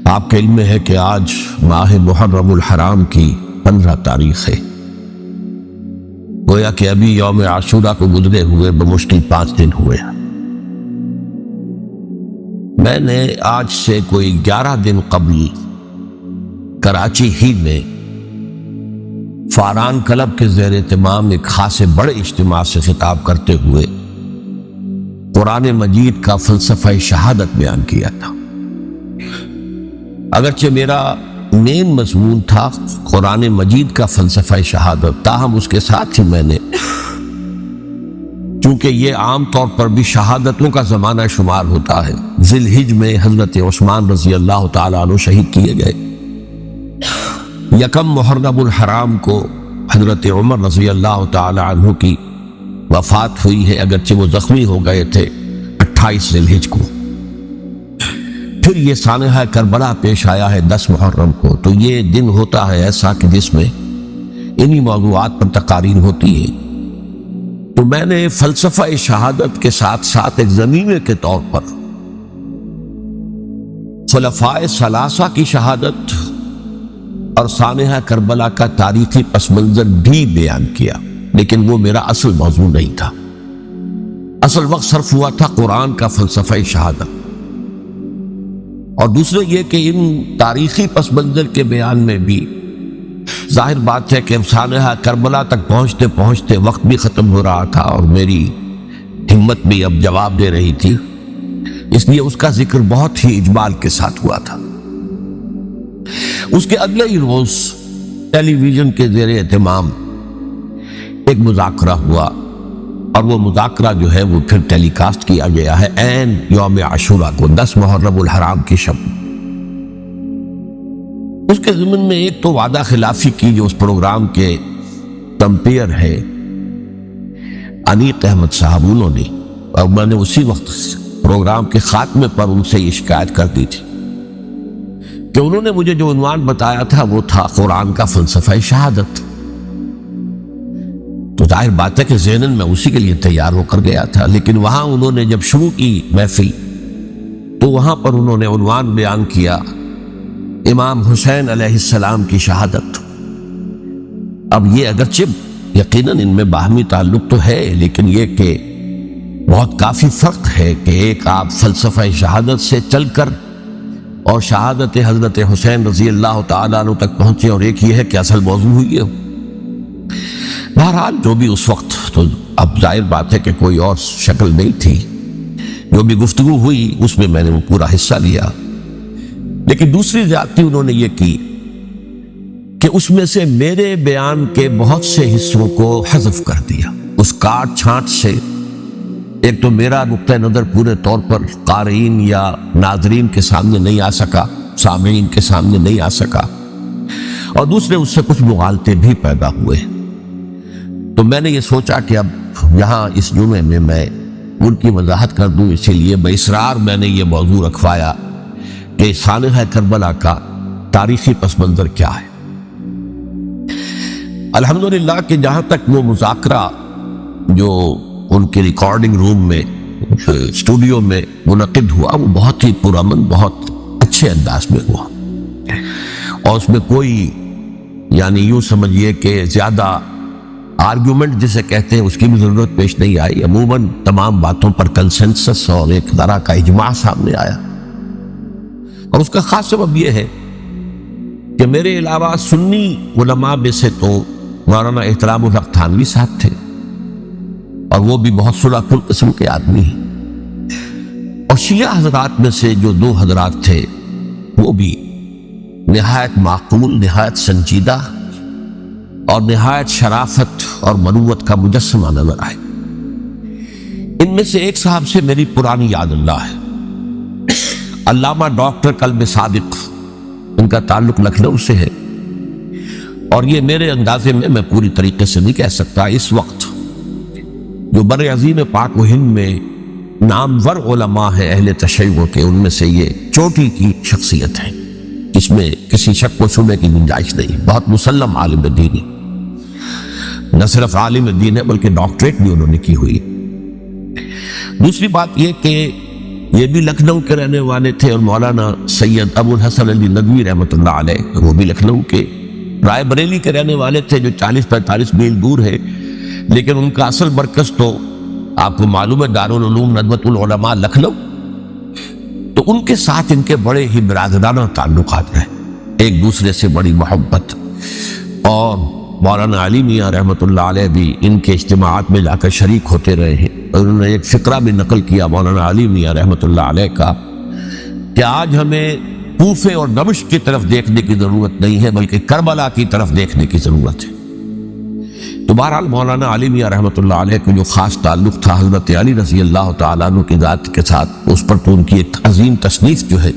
آپ کے علم میں ہے کہ آج ماہ محرم الحرام کی 15 تاریخ ہے۔ گویا کہ ابھی یوم عاشورہ کو گزرے ہوئے بمشکل 5 دن ہوئے۔ میں نے آج سے کوئی 11 دن قبل کراچی ہی میں فاران کلب کے زیر اہتمام ایک خاصے بڑے اجتماع سے خطاب کرتے ہوئے قرآن مجید کا فلسفہ شہادت بیان کیا تھا۔ اگرچہ میرا مین مضمون تھا قرآن مجید کا فلسفہ شہادت، تاہم اس کے ساتھ ہی میں نے، چونکہ یہ عام طور پر بھی شہادتوں کا زمانہ شمار ہوتا ہے، ذی الحجہ میں حضرت عثمان رضی اللہ تعالیٰ عنہ شہید کیے گئے، یکم محرم الحرام کو حضرت عمر رضی اللہ تعالیٰ عنہ کی وفات ہوئی ہے، اگرچہ وہ زخمی ہو گئے تھے 28 ذی الحجہ کو۔ پھر یہ سانحہ کربلا پیش آیا ہے 10 محرم کو، تو یہ دن ہوتا ہے ایسا کہ جس میں انہی موضوعات پر تقاریر ہوتی ہے۔ تو میں نے فلسفہ شہادت کے ساتھ ساتھ ایک ضمیمے کے طور پر خلفائے ثلاثہ کی شہادت اور سانحہ کربلا کا تاریخی پس منظر بھی بیان کیا، لیکن وہ میرا اصل موضوع نہیں تھا۔ اصل وقت صرف ہوا تھا قرآن کا فلسفہ شہادت، اور دوسرے یہ کہ ان تاریخی پس منظر کے بیان میں بھی ظاہر بات ہے کہ سانحہ کربلا تک پہنچتے پہنچتے وقت بھی ختم ہو رہا تھا اور میری ہمت بھی اب جواب دے رہی تھی، اس لیے اس کا ذکر بہت ہی اجمال کے ساتھ ہوا تھا۔ اس کے اگلے ہی روز ٹیلی ویژن کے زیر اہتمام ایک مذاکرہ ہوا، اور وہ مذاکرہ جو ہے وہ پھر ٹیلی کاسٹ کیا گیا ہے عین یوم عاشورہ کو، 10 محرم الحرام کی شب۔ اس کے ضمن میں ایک تو وعدہ خلافی کی جو اس پروگرام کے کمپیئر ہے انیق احمد صاحب، انہوں نے، اور میں نے اسی وقت پروگرام کے خاتمے پر ان سے یہ شکایت کر دی تھی کہ انہوں نے مجھے جو عنوان بتایا تھا وہ تھا قرآن کا فلسفہ شہادت۔ تو ظاہر بات ہے کہ ذہناً میں اسی کے لیے تیار ہو کر گیا تھا، لیکن وہاں انہوں نے جب شروع کی محفل تو وہاں پر انہوں نے عنوان بیان کیا امام حسین علیہ السلام کی شہادت۔ اب یہ اگرچہ یقیناً ان میں باہمی تعلق تو ہے، لیکن یہ کہ بہت کافی فرق ہے کہ ایک آپ فلسفہ شہادت سے چل کر اور شہادت حضرت حسین رضی اللہ تعالیٰ عنہ تک پہنچے، اور ایک یہ ہے کہ اصل موضوع ہوئی ہے۔ بہرحال جو بھی اس وقت، تو اب ظاہر بات ہے کہ کوئی اور شکل نہیں تھی، جو بھی گفتگو ہوئی اس میں نے وہ پورا حصہ لیا، لیکن دوسری زیادتی انہوں نے یہ کی کہ اس میں سے میرے بیان کے بہت سے حصوں کو حذف کر دیا۔ اس کاٹ چھانٹ سے ایک تو میرا نقطہ نظر پورے طور پر قارئین یا ناظرین کے سامنے نہیں آ سکا، سامعین کے سامنے نہیں آ سکا، اور دوسرے اس سے کچھ مغالطے بھی پیدا ہوئے۔ تو میں نے یہ سوچا کہ اب یہاں اس جمعے میں میں ان کی وضاحت کر دوں، اسی لیے باصرار میں نے یہ موضوع رکھوایا کہ سانحہ کربلا کا تاریخی پس منظر کیا ہے۔ الحمدللہ کہ جہاں تک وہ مذاکرہ جو ان کے ریکارڈنگ روم میں، اسٹوڈیو میں منعقد ہوا، وہ بہت ہی پرامن، بہت اچھے انداز میں ہوا، اور اس میں کوئی یعنی یوں سمجھیے کہ زیادہ آرگیومنٹ جسے کہتے ہیں اس کی بھی ضرورت پیش نہیں آئی۔ عموماً تمام باتوں پر کنسنسس اور ایک طرح کا اجماع سامنے آیا، اور اس کا خاص سبب یہ ہے کہ میرے علاوہ سنی علماء میں سے تو مولانا احترام الحق تھانوی صاحب تھے، اور وہ بھی بہت صلح کل قسم کے آدمی ہیں، اور شیعہ حضرات میں سے جو 2 حضرات تھے وہ بھی نہایت معقول، نہایت سنجیدہ اور نہایت شرافت اور مروت کا مجسمہ نظر آئے۔ ان میں سے ایک صاحب سے میری پرانی یاد اللہ ہے، علامہ ڈاکٹر کلب صادق، ان کا تعلق لکھنؤ سے ہے، اور یہ میرے اندازے میں پوری طریقے سے نہیں کہہ سکتا، اس وقت جو بر عظیم پاک و ہند میں نامور علماء ہیں اہل تشیع کے، ان میں سے یہ چوٹی کی شخصیت ہے، اس میں کسی شک و شبے کی گنجائش نہیں، بہت مسلم عالم دین، نہ صرف عالم دین ہے بلکہ ڈاکٹریٹ بھی انہوں نے کی ہوئی۔ دوسری بات یہ کہ یہ بھی لکھنؤ کے رہنے والے تھے، اور مولانا سید ابو الحسن علی ندوی رحمۃ اللہ علیہ وہ بھی لکھنؤ کے، رائے بریلی کے رہنے والے تھے جو 40-45 میل دور ہے، لیکن ان کا اصل مرکز تو آپ کو معلوم ہے دارالعلوم ندوۃ العلماء لکھنؤ۔ تو ان کے ساتھ ان کے بڑے ہی برادرانہ تعلقات ہیں، ایک دوسرے سے بڑی محبت، اور مولانا علی میاں رحمۃ اللہ علیہ بھی ان کے اجتماعات میں جا کر شریک ہوتے رہے ہیں، اور انہوں نے ایک فقرہ بھی نقل کیا مولانا علی میاں رحمۃ اللہ علیہ کا کہ آج ہمیں کوفے اور دمشق کی طرف دیکھنے کی ضرورت نہیں ہے بلکہ کربلا کی طرف دیکھنے کی ضرورت ہے۔ تو بہرحال مولانا علی میاں رحمۃ اللہ علیہ کو جو خاص تعلق تھا حضرت علی رضی اللہ تعالیٰ عنہ کی ذات کے ساتھ، اس پر تو ان کی ایک عظیم تصنیف جو ہے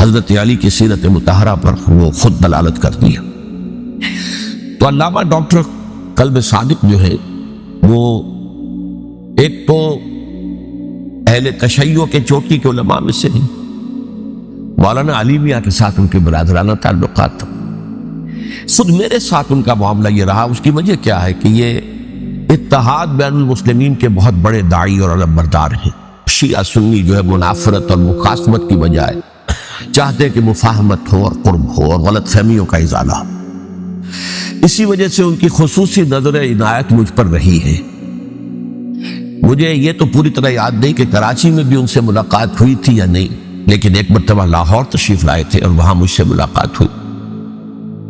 حضرت علی کی سیرت مطہرہ پر وہ خود دلالت کرتی ہے۔ تو علامہ ڈاکٹر قلب صادق جو ہے وہ ایک تو اہل تشیع کے چوٹی کے علماء میں سے ہیں، مولانا علی میاں کے ساتھ ان کے برادرانہ تعلقات تھے۔ خود میرے ساتھ ان کا معاملہ یہ رہا، اس کی وجہ کیا ہے کہ یہ اتحاد بین المسلمین کے بہت بڑے داعی اور علم بردار ہیں۔ شیعہ سنی جو ہے منافرت اور مخاصمت کی بجائے چاہتے ہیں کہ مفاہمت ہو اور قرب ہو اور غلط فہمیوں کا ازالہ ہو۔ اسی وجہ سے ان کی خصوصی نظر عنایت مجھ پر رہی ہے۔ مجھے یہ تو پوری طرح یاد نہیں کہ کراچی میں بھی ان سے ملاقات ہوئی تھی یا نہیں، لیکن ایک مرتبہ لاہور تشریف لائے تھے اور وہاں مجھ سے ملاقات ہوئی۔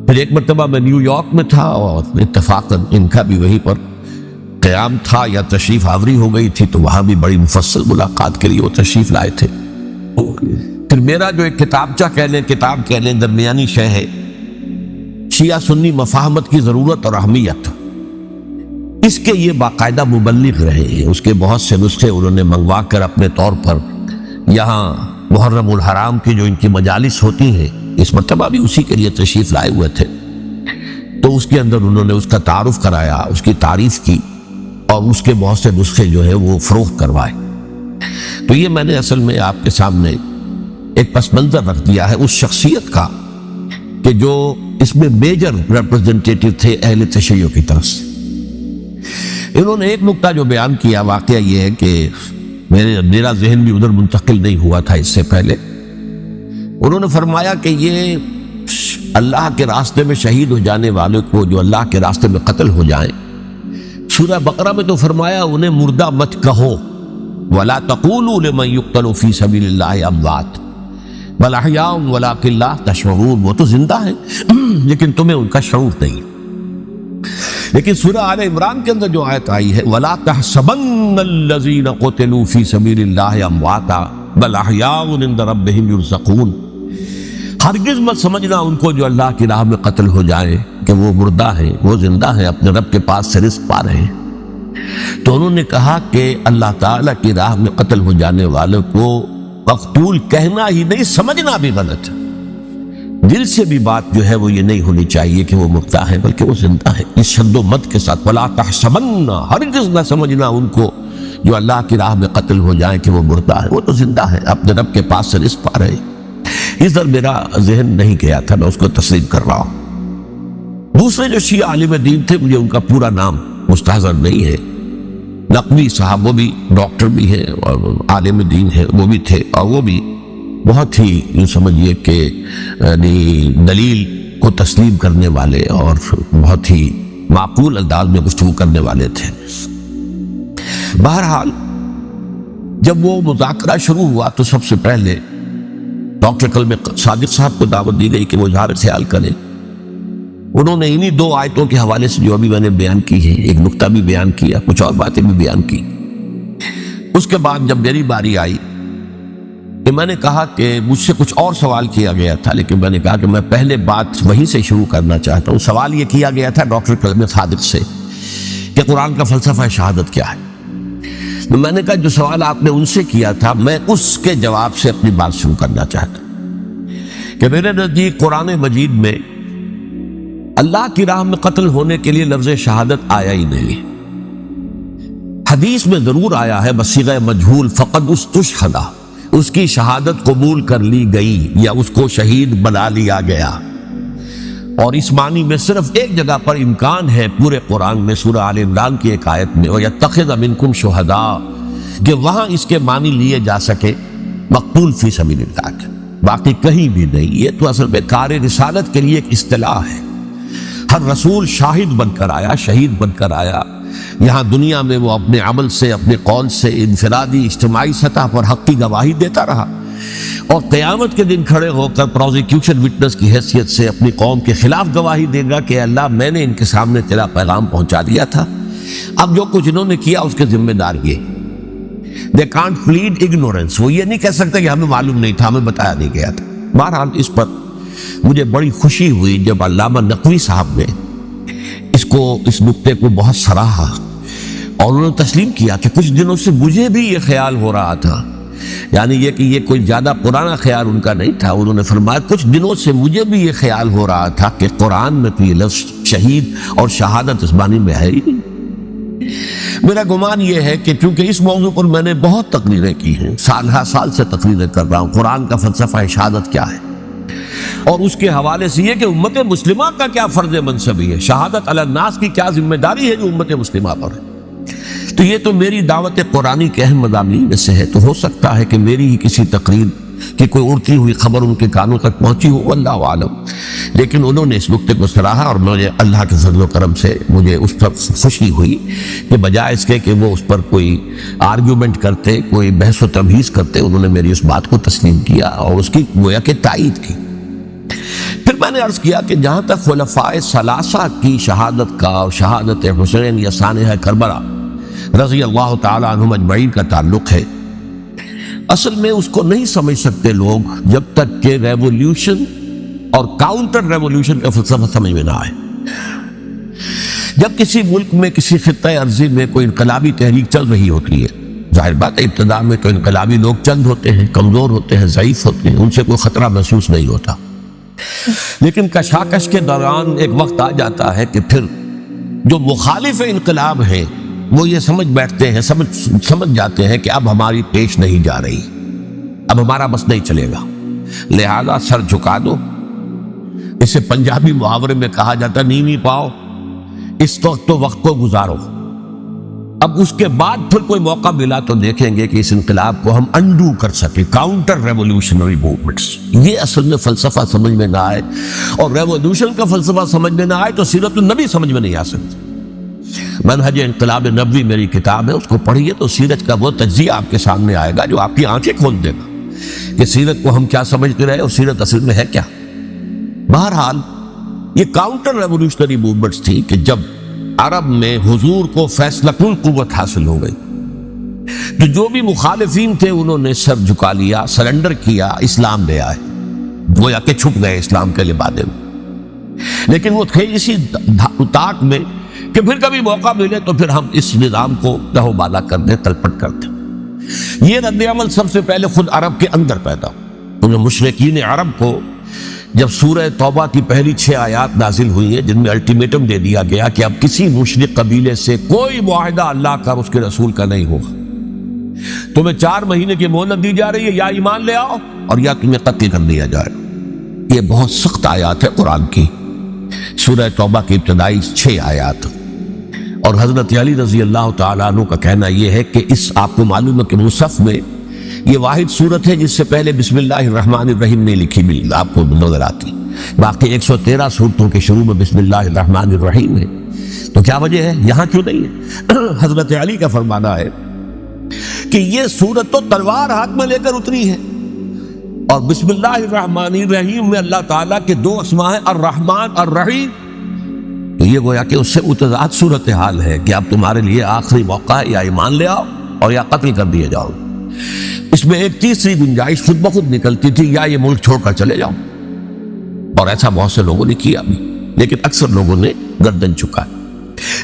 پھر ایک مرتبہ میں نیو یارک میں تھا اور اتفاقاً ان کا بھی وہیں پر قیام تھا یا تشریف آوری ہو گئی تھی، تو وہاں بھی بڑی مفصل ملاقات کے لیے وہ تشریف لائے تھے۔ پھر میرا جو ایک کتاب کہہ لیں درمیانی شے ہے، شیعہ سنی مفاہمت کی ضرورت اور اہمیت، اس کے یہ باقاعدہ مبلغ رہے ہیں۔ اس کے بہت سے نسخے انہوں نے منگوا کر اپنے طور پر یہاں محرم الحرام کی جو ان کی مجالس ہوتی ہیں، اس مرتبہ بھی اسی کے لیے تشریف لائے ہوئے تھے، تو اس کے اندر انہوں نے اس کا تعارف کرایا، اس کی تعریف کی، اور اس کے بہت سے نسخے جو ہے وہ فروخت کروائے۔ تو یہ میں نے اصل میں آپ کے سامنے ایک پس منظر رکھ دیا ہے اس شخصیت کا کہ جو اس میں میجر ریپرزنٹیٹیو تھے اہل تشیع کی طرف سے۔ انہوں نے ایک نکتہ جو بیان کیا، واقعہ یہ ہے کہ میرا ذہن بھی ادھر منتقل نہیں ہوا تھا اس سے پہلے، انہوں نے فرمایا کہ یہ اللہ کے راستے میں شہید ہو جانے والے کو جو اللہ کے راستے میں قتل ہو جائیں، سورہ بقرہ میں تو فرمایا انہیں مردہ مت کہو، وَلَا تَقُولُوا لِمَنْ يُقْتَلُ فِي سَبِيلِ اللَّهِ أَمْوَاتٌ بَلْ أَحْيَاءٌ وَلَٰكِن لَا تَشْعُرُونَ، وہ تو زندہ ہیں لیکن تمہیں ان کا شعور نہیں۔ لیکن سورہ آل عمران کے اندر جو آیت آئی ہے وَلَا تَحْسَبَنَّ الَّذِينَ قُتِلُوا فِي سَبِيلِ اللَّهِ أَمْوَاتًا بَلْ أَحْيَاءٌ عِندَ رَبِّهِمْ يُرْزَقُونَ، ہرگز مت سمجھنا ان کو جو اللہ کی راہ میں قتل ہو جائے کہ وہ مردہ ہیں، وہ زندہ ہیں، اپنے رب کے پاس سے رزق پا رہے ہیں۔ تو انہوں نے کہا کہ اللہ تعالیٰ کی راہ میں قتل ہو جانے والوں کو مقتول کہنا ہی نہیں، سمجھنا بھی غلط ہے۔ دل سے بھی بات جو ہے وہ یہ نہیں ہونی چاہیے کہ وہ مردہ ہے، بلکہ وہ زندہ ہے، اس شد و مت کے ساتھ وَلَا تَحْسَبَنَّ، ہرگز نہ سمجھنا ان کو جو اللہ کی راہ میں قتل ہو جائیں کہ وہ مردہ ہے، وہ تو زندہ ہے، اپنے رب کے پاس سے رزق پا رہے ہیں۔ اس در میرا ذہن نہیں گیا تھا، میں اس کو تسلیم کر رہا ہوں۔ دوسرے جو شیعہ عالم دین تھے، مجھے ان کا پورا نام مستحضر نہیں ہے، نقوی صاحب وہ بھی ڈاکٹر بھی ہیں اور عالم دین ہے، وہ بھی تھے، اور وہ بھی بہت ہی یوں سمجھیے کہ یعنی دلیل کو تسلیم کرنے والے اور بہت ہی معقول انداز میں گفتگو کرنے والے تھے۔ بہرحال جب وہ مذاکرہ شروع ہوا تو سب سے پہلے ڈاکٹر قلب صادق صاحب کو دعوت دی گئی کہ وہ اظہار خیال کریں۔ انہوں نے انہی 2 آیتوں کے حوالے سے جو ابھی میں نے بیان کی ہے، ایک نکتہ بھی بیان کیا، کچھ اور باتیں بھی بیان کی۔ اس کے بعد جب میری باری آئی کہ میں نے کہا کہ مجھ سے کچھ اور سوال کیا گیا تھا، لیکن میں نے کہا کہ میں پہلے بات وہیں سے شروع کرنا چاہتا ہوں۔ سوال یہ کیا گیا تھا ڈاکٹر قلب صادق سے کہ قرآن کا فلسفہ شہادت کیا ہے۔ تو میں نے کہا جو سوال آپ نے ان سے کیا تھا، میں اس کے جواب سے اپنی بات شروع کرنا چاہتا ہوں کہ میرے نزدیک قرآن مجید میں اللہ کی راہ میں قتل ہونے کے لیے لفظ شہادت آیا ہی نہیں۔ حدیث میں ضرور آیا ہے بصیغہ مجہول، فقد استشہد، اس کی شہادت قبول کر لی گئی یا اس کو شہید بنا لیا گیا، اور اس معنی میں صرف ایک جگہ پر امکان ہے پورے قرآن میں، سورہ آل عمران کی ایک آیت میں، وَيَتَّخِذَ مِنْكُمْ شُهَدَاءَ، کہ وہاں اس کے معنی لیے جا سکے مقتول فی سبیل اللہ کے، باقی کہیں بھی نہیں۔ یہ تو اصل میں کار رسالت کے لیے ایک اصطلاح ہے۔ ہر رسول شاہد بن کر آیا، شہید بن کر آیا، یہاں دنیا میں وہ اپنے عمل سے، اپنے قول سے انفرادی اجتماعی سطح پر حق کی گواہی دیتا رہا، اور قیامت کے دن کھڑے ہو کر پروزیکیوشن وٹنس کی حیثیت سے اپنی قوم کے خلاف گواہی دے گا کہ اللہ میں نے ان کے سامنے تیرا پیغام پہنچا دیا تھا، اب جو کچھ انہوں نے کیا اس کے ذمہ دار یہ۔ They can't plead ignorance، وہ یہ نہیں کہہ سکتے کہ ہمیں معلوم نہیں تھا، ہمیں بتایا نہیں گیا تھا۔ بہرحال اس پر مجھے بڑی خوشی ہوئی جب علامہ نقوی صاحب نے اس نکتے کو بہت سراہا، اور انہوں نے تسلیم کیا کہ کچھ دنوں سے مجھے بھی یہ خیال ہو رہا تھا، یعنی یہ کہ یہ کوئی زیادہ پرانا خیال ان کا نہیں تھا۔ انہوں نے فرمایا کچھ دنوں سے مجھے بھی یہ خیال ہو رہا تھا کہ قرآن میں تو یہ لفظ شہید اور شہادت اس معنی میں ہے ہی نہیں۔ میرا گمان یہ ہے کہ چونکہ اس موضوع پر میں نے بہت تقریریں کی ہیں، سال ہر سال سے تقریریں کر رہا ہوں، قرآن کا فلسفہ شہادت کیا ہے، اور اس کے حوالے سے یہ کہ امت مسلمہ کا کیا فرض منصبی ہے، شہادت علی الناس کی کیا ذمہ داری ہے جو امت مسلمہ پر ہے۔ تو یہ تو میری دعوت قرآنی کے اہم مضامین میں سے ہے، تو ہو سکتا ہے کہ میری ہی کسی تقریر کی کوئی اڑتی ہوئی خبر ان کے کانوں تک پہنچی ہو، اللہ عالم، لیکن انہوں نے اس نکتے کو سراہا، اور مجھے اللہ کے فضل و کرم سے مجھے اس پر خوشی ہوئی کہ بجائے اس کے کہ وہ اس پر کوئی آرگیومنٹ کرتے، کوئی بحث و تبحیث کرتے، انہوں نے میری اس بات کو تسلیم کیا اور اس کی گویا کہ تائید کی۔ پھر میں نے عرض کیا کہ جہاں تک خلفاء ثلاثہ کی شہادت کا اور شہادت حسین یا سانحہ کربلا رضی اللہ تعالیٰ عنہم اجمعین کا تعلق ہے، اصل میں اس کو نہیں سمجھ سکتے لوگ جب تک کہ ریولوشن اور کاؤنٹر ریولوشن کا فلسفہ سمجھ میں نہ آئے۔ جب کسی ملک میں، کسی خطہ ارضی میں کوئی انقلابی تحریک چل رہی ہوتی ہے، ظاہر بات ہے ابتدا میں تو انقلابی لوگ چند ہوتے ہیں، کمزور ہوتے ہیں، ضعیف ہوتے ہیں، ان سے کوئی خطرہ محسوس نہیں ہوتا، لیکن کشاکش کے دوران ایک وقت آ جاتا ہے کہ پھر جو مخالف انقلاب ہیں وہ یہ سمجھ بیٹھتے ہیں، سمجھ جاتے ہیں کہ اب ہماری پیش نہیں جا رہی، اب ہمارا بس نہیں چلے گا، لہذا سر جھکا دو۔ اسے پنجابی محاورے میں کہا جاتا نیوی پاؤ، اس وقت تو وقت کو گزارو۔ اب اس کے بعد پھر کوئی موقع ملا تو دیکھیں گے کہ اس انقلاب کو ہم انڈو کر سکیں، کاؤنٹر ریولوشنری موومنٹس۔ یہ اصل میں فلسفہ سمجھ میں نہ آئے اور ریولوشن کا فلسفہ سمجھ میں نہ آئے تو سیرت النبی سمجھ میں نہیں آ سکتی۔ منہج انقلاب نبوی میری کتاب ہے، اس کو پڑھیے تو سیرت کا وہ تجزیہ آپ کے سامنے آئے گا جو آپ کی آنکھیں کھول دے گا کہ سیرت کو ہم کیا سمجھتے رہے اور سیرت اصل میں ہے کیا۔ بہرحال یہ کاؤنٹر ریولوشنری موومنٹس تھی کہ جب عرب میں حضور کو فیصلہ کن قوت حاصل ہو گئی تو جو بھی مخالفین تھے انہوں نے سر جھکا لیا، سرنڈر کیا، اسلام لے آئے، گویا کہ چھپ گئے اسلام کے لبادے میں۔ لیکن وہ تھے اسی طاق میں کہ پھر کبھی موقع ملے تو پھر ہم اس نظام کو لہو بالا کر دیں، تلپٹ کر دیں۔ یہ رد عمل سب سے پہلے خود عرب کے اندر پیدا ہو۔ مشرکین عرب کو جب سورہ توبہ کی پہلی 6 آیات نازل ہوئی ہیں جن میں الٹیمیٹم دے دیا گیا کہ اب کسی مشرک قبیلے سے کوئی معاہدہ اللہ کا اور اس کے رسول کا نہیں ہوگا، تمہیں 4 مہینے کی مہلت دی جا رہی ہے، یا ایمان لے آؤ اور یا تمہیں قتل کر دیا جائے۔ یہ بہت سخت آیات ہے قرآن کی، سورہ توبہ کی ابتدائی 6 آیات، اور حضرت علی رضی اللہ تعالیٰ عنہ کا کہنا یہ ہے کہ اس آپ کو معلوم ہے کہ مصحف میں یہ واحد صورت ہے جس سے پہلے بسم اللہ الرحمن الرحیم نہیں لکھی ملی، آپ کو نظر آتی، باقی 113 صورتوں کے شروع میں بسم اللہ الرحمن الرحیم ہے۔ تو کیا وجہ ہے یہاں کیوں نہیں ہے؟ حضرت علی کا فرمانا ہے کہ یہ صورت تو تلوار ہاتھ میں لے کر اتری ہے، اور بسم اللہ الرحمن الرحیم میں اللہ تعالیٰ کے 2 اسماء ہیں، الرحمن الرحیم، تو یہ گویا کہ اس سے متضاد صورتحال ہے کہ اب تمہارے لیے آخری موقع ہے، یا ایمان لے آؤ اور یا قتل کر دیے جاؤ۔ اس میں ایک تیسری گنجائش خود بخود نکلتی تھی، یا یہ ملک چھوڑ کر چلے جاؤ، اور ایسا بہت سے لوگوں نے کیا بھی، لیکن اکثر لوگوں نے گردن جھکائی۔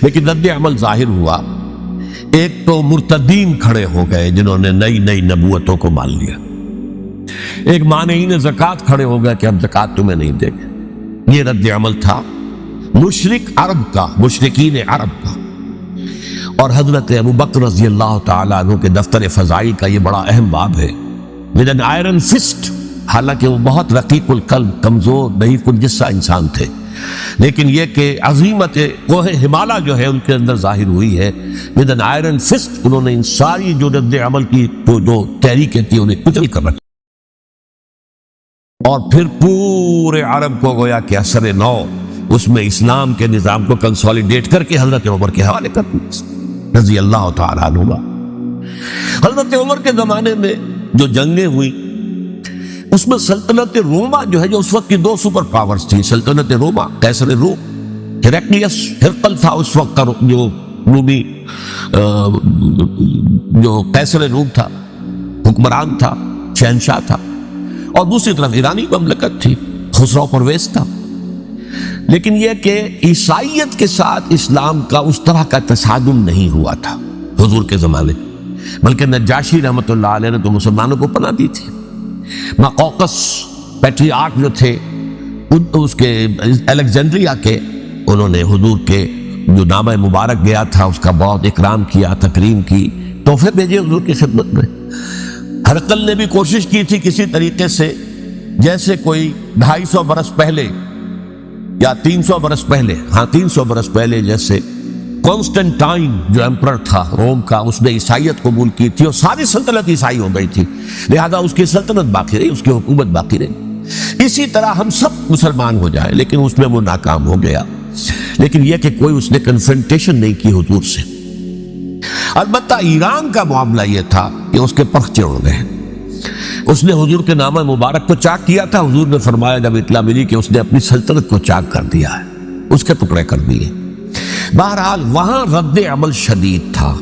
لیکن رد عمل ظاہر ہوا، ایک تو مرتدین کھڑے ہو گئے جنہوں نے نئی نبوتوں کو مان لیا، ایک مانعین زکوٰۃ کھڑے ہو گئے کہ ہم زکوٰۃ تمہیں نہیں دیں گے۔ یہ رد عمل تھا مشرک عرب کا، مشرکین عرب کا۔ اور حضرت ابوبکر رضی اللہ تعالیٰ عنہ کے دفتر فضائل کا یہ بڑا اہم باب ہے، with an iron fist، حالانکہ وہ بہت رقیق القلب، کمزور، ضعیف الجسہ انسان تھے، لیکن یہ کہ عظیمت کوہ ہمالا جو ہے ان کے اندر ظاہر ہوئی ہے. ود این آئرن فسٹ انہوں نے ان ساری جو رد عمل کی جو تحریکیں تھی انہیں کچل کر رکھا، اور پھر پورے عرب کو گویا کہ اثر نو اس میں اسلام کے نظام کو کنسولیڈیٹ کر کے حضرت عمر کے حوالے کر دیا رضی اللہ تعالیٰ عنہ. حضرت عمر کے زمانے میں جو جنگیں ہوئی اس میں سلطنت روما جو ہے، جو اس وقت کی دو سپر پاورز تھی، سلطنت روما قیصر روم ہیرقلیس ہرقل تھا اس وقت کا جو رومی جو قیصر روم تھا، حکمران تھا، شہنشاہ تھا، اور دوسری طرف ایرانی مملکت تھی، خسرو پرویز تھا. لیکن یہ کہ عیسائیت کے ساتھ اسلام کا اس طرح کا تصادم نہیں ہوا تھا حضور کے زمانے، بلکہ نجاشی رحمۃ اللہ علیہ نے تو مسلمانوں کو پناہ دی تھی. مقوقس پیٹریارک جو تھے اس کے الیگزینڈریا کے، انہوں نے حضور کے جو نامہ مبارک گیا تھا اس کا بہت اکرام کیا، تکریم کی، تحفے بھیجے حضور کی خدمت میں. ہرقل نے بھی کوشش کی تھی کسی طریقے سے، جیسے کوئی 250 برس پہلے یا 300 برس پہلے، 300 برس پہلے جیسے کانسٹنٹائن جو ایمپرر تھا روم کا، اس نے عیسائیت قبول کی تھی اور ساری سلطنت عیسائی ہو گئی تھی، لہذا اس کی سلطنت باقی رہی، اس کی حکومت باقی رہی. اسی طرح ہم سب مسلمان ہو جائیں، لیکن اس میں وہ ناکام ہو گیا. لیکن یہ کہ کوئی اس نے کنفرنٹیشن نہیں کی حضور سے. البتہ ایران کا معاملہ یہ تھا کہ اس کے پرخچے اڑ گئے. اس نے حضور کے نامہ مبارک کو چاک کیا تھا. حضور نے فرمایا جب اطلاع ملی کہ اس نے اپنی سلطنت کو چاک کر دیا ہے، اس کے ٹکڑے کر دیے. بہرحال وہاں رد عمل شدید تھا،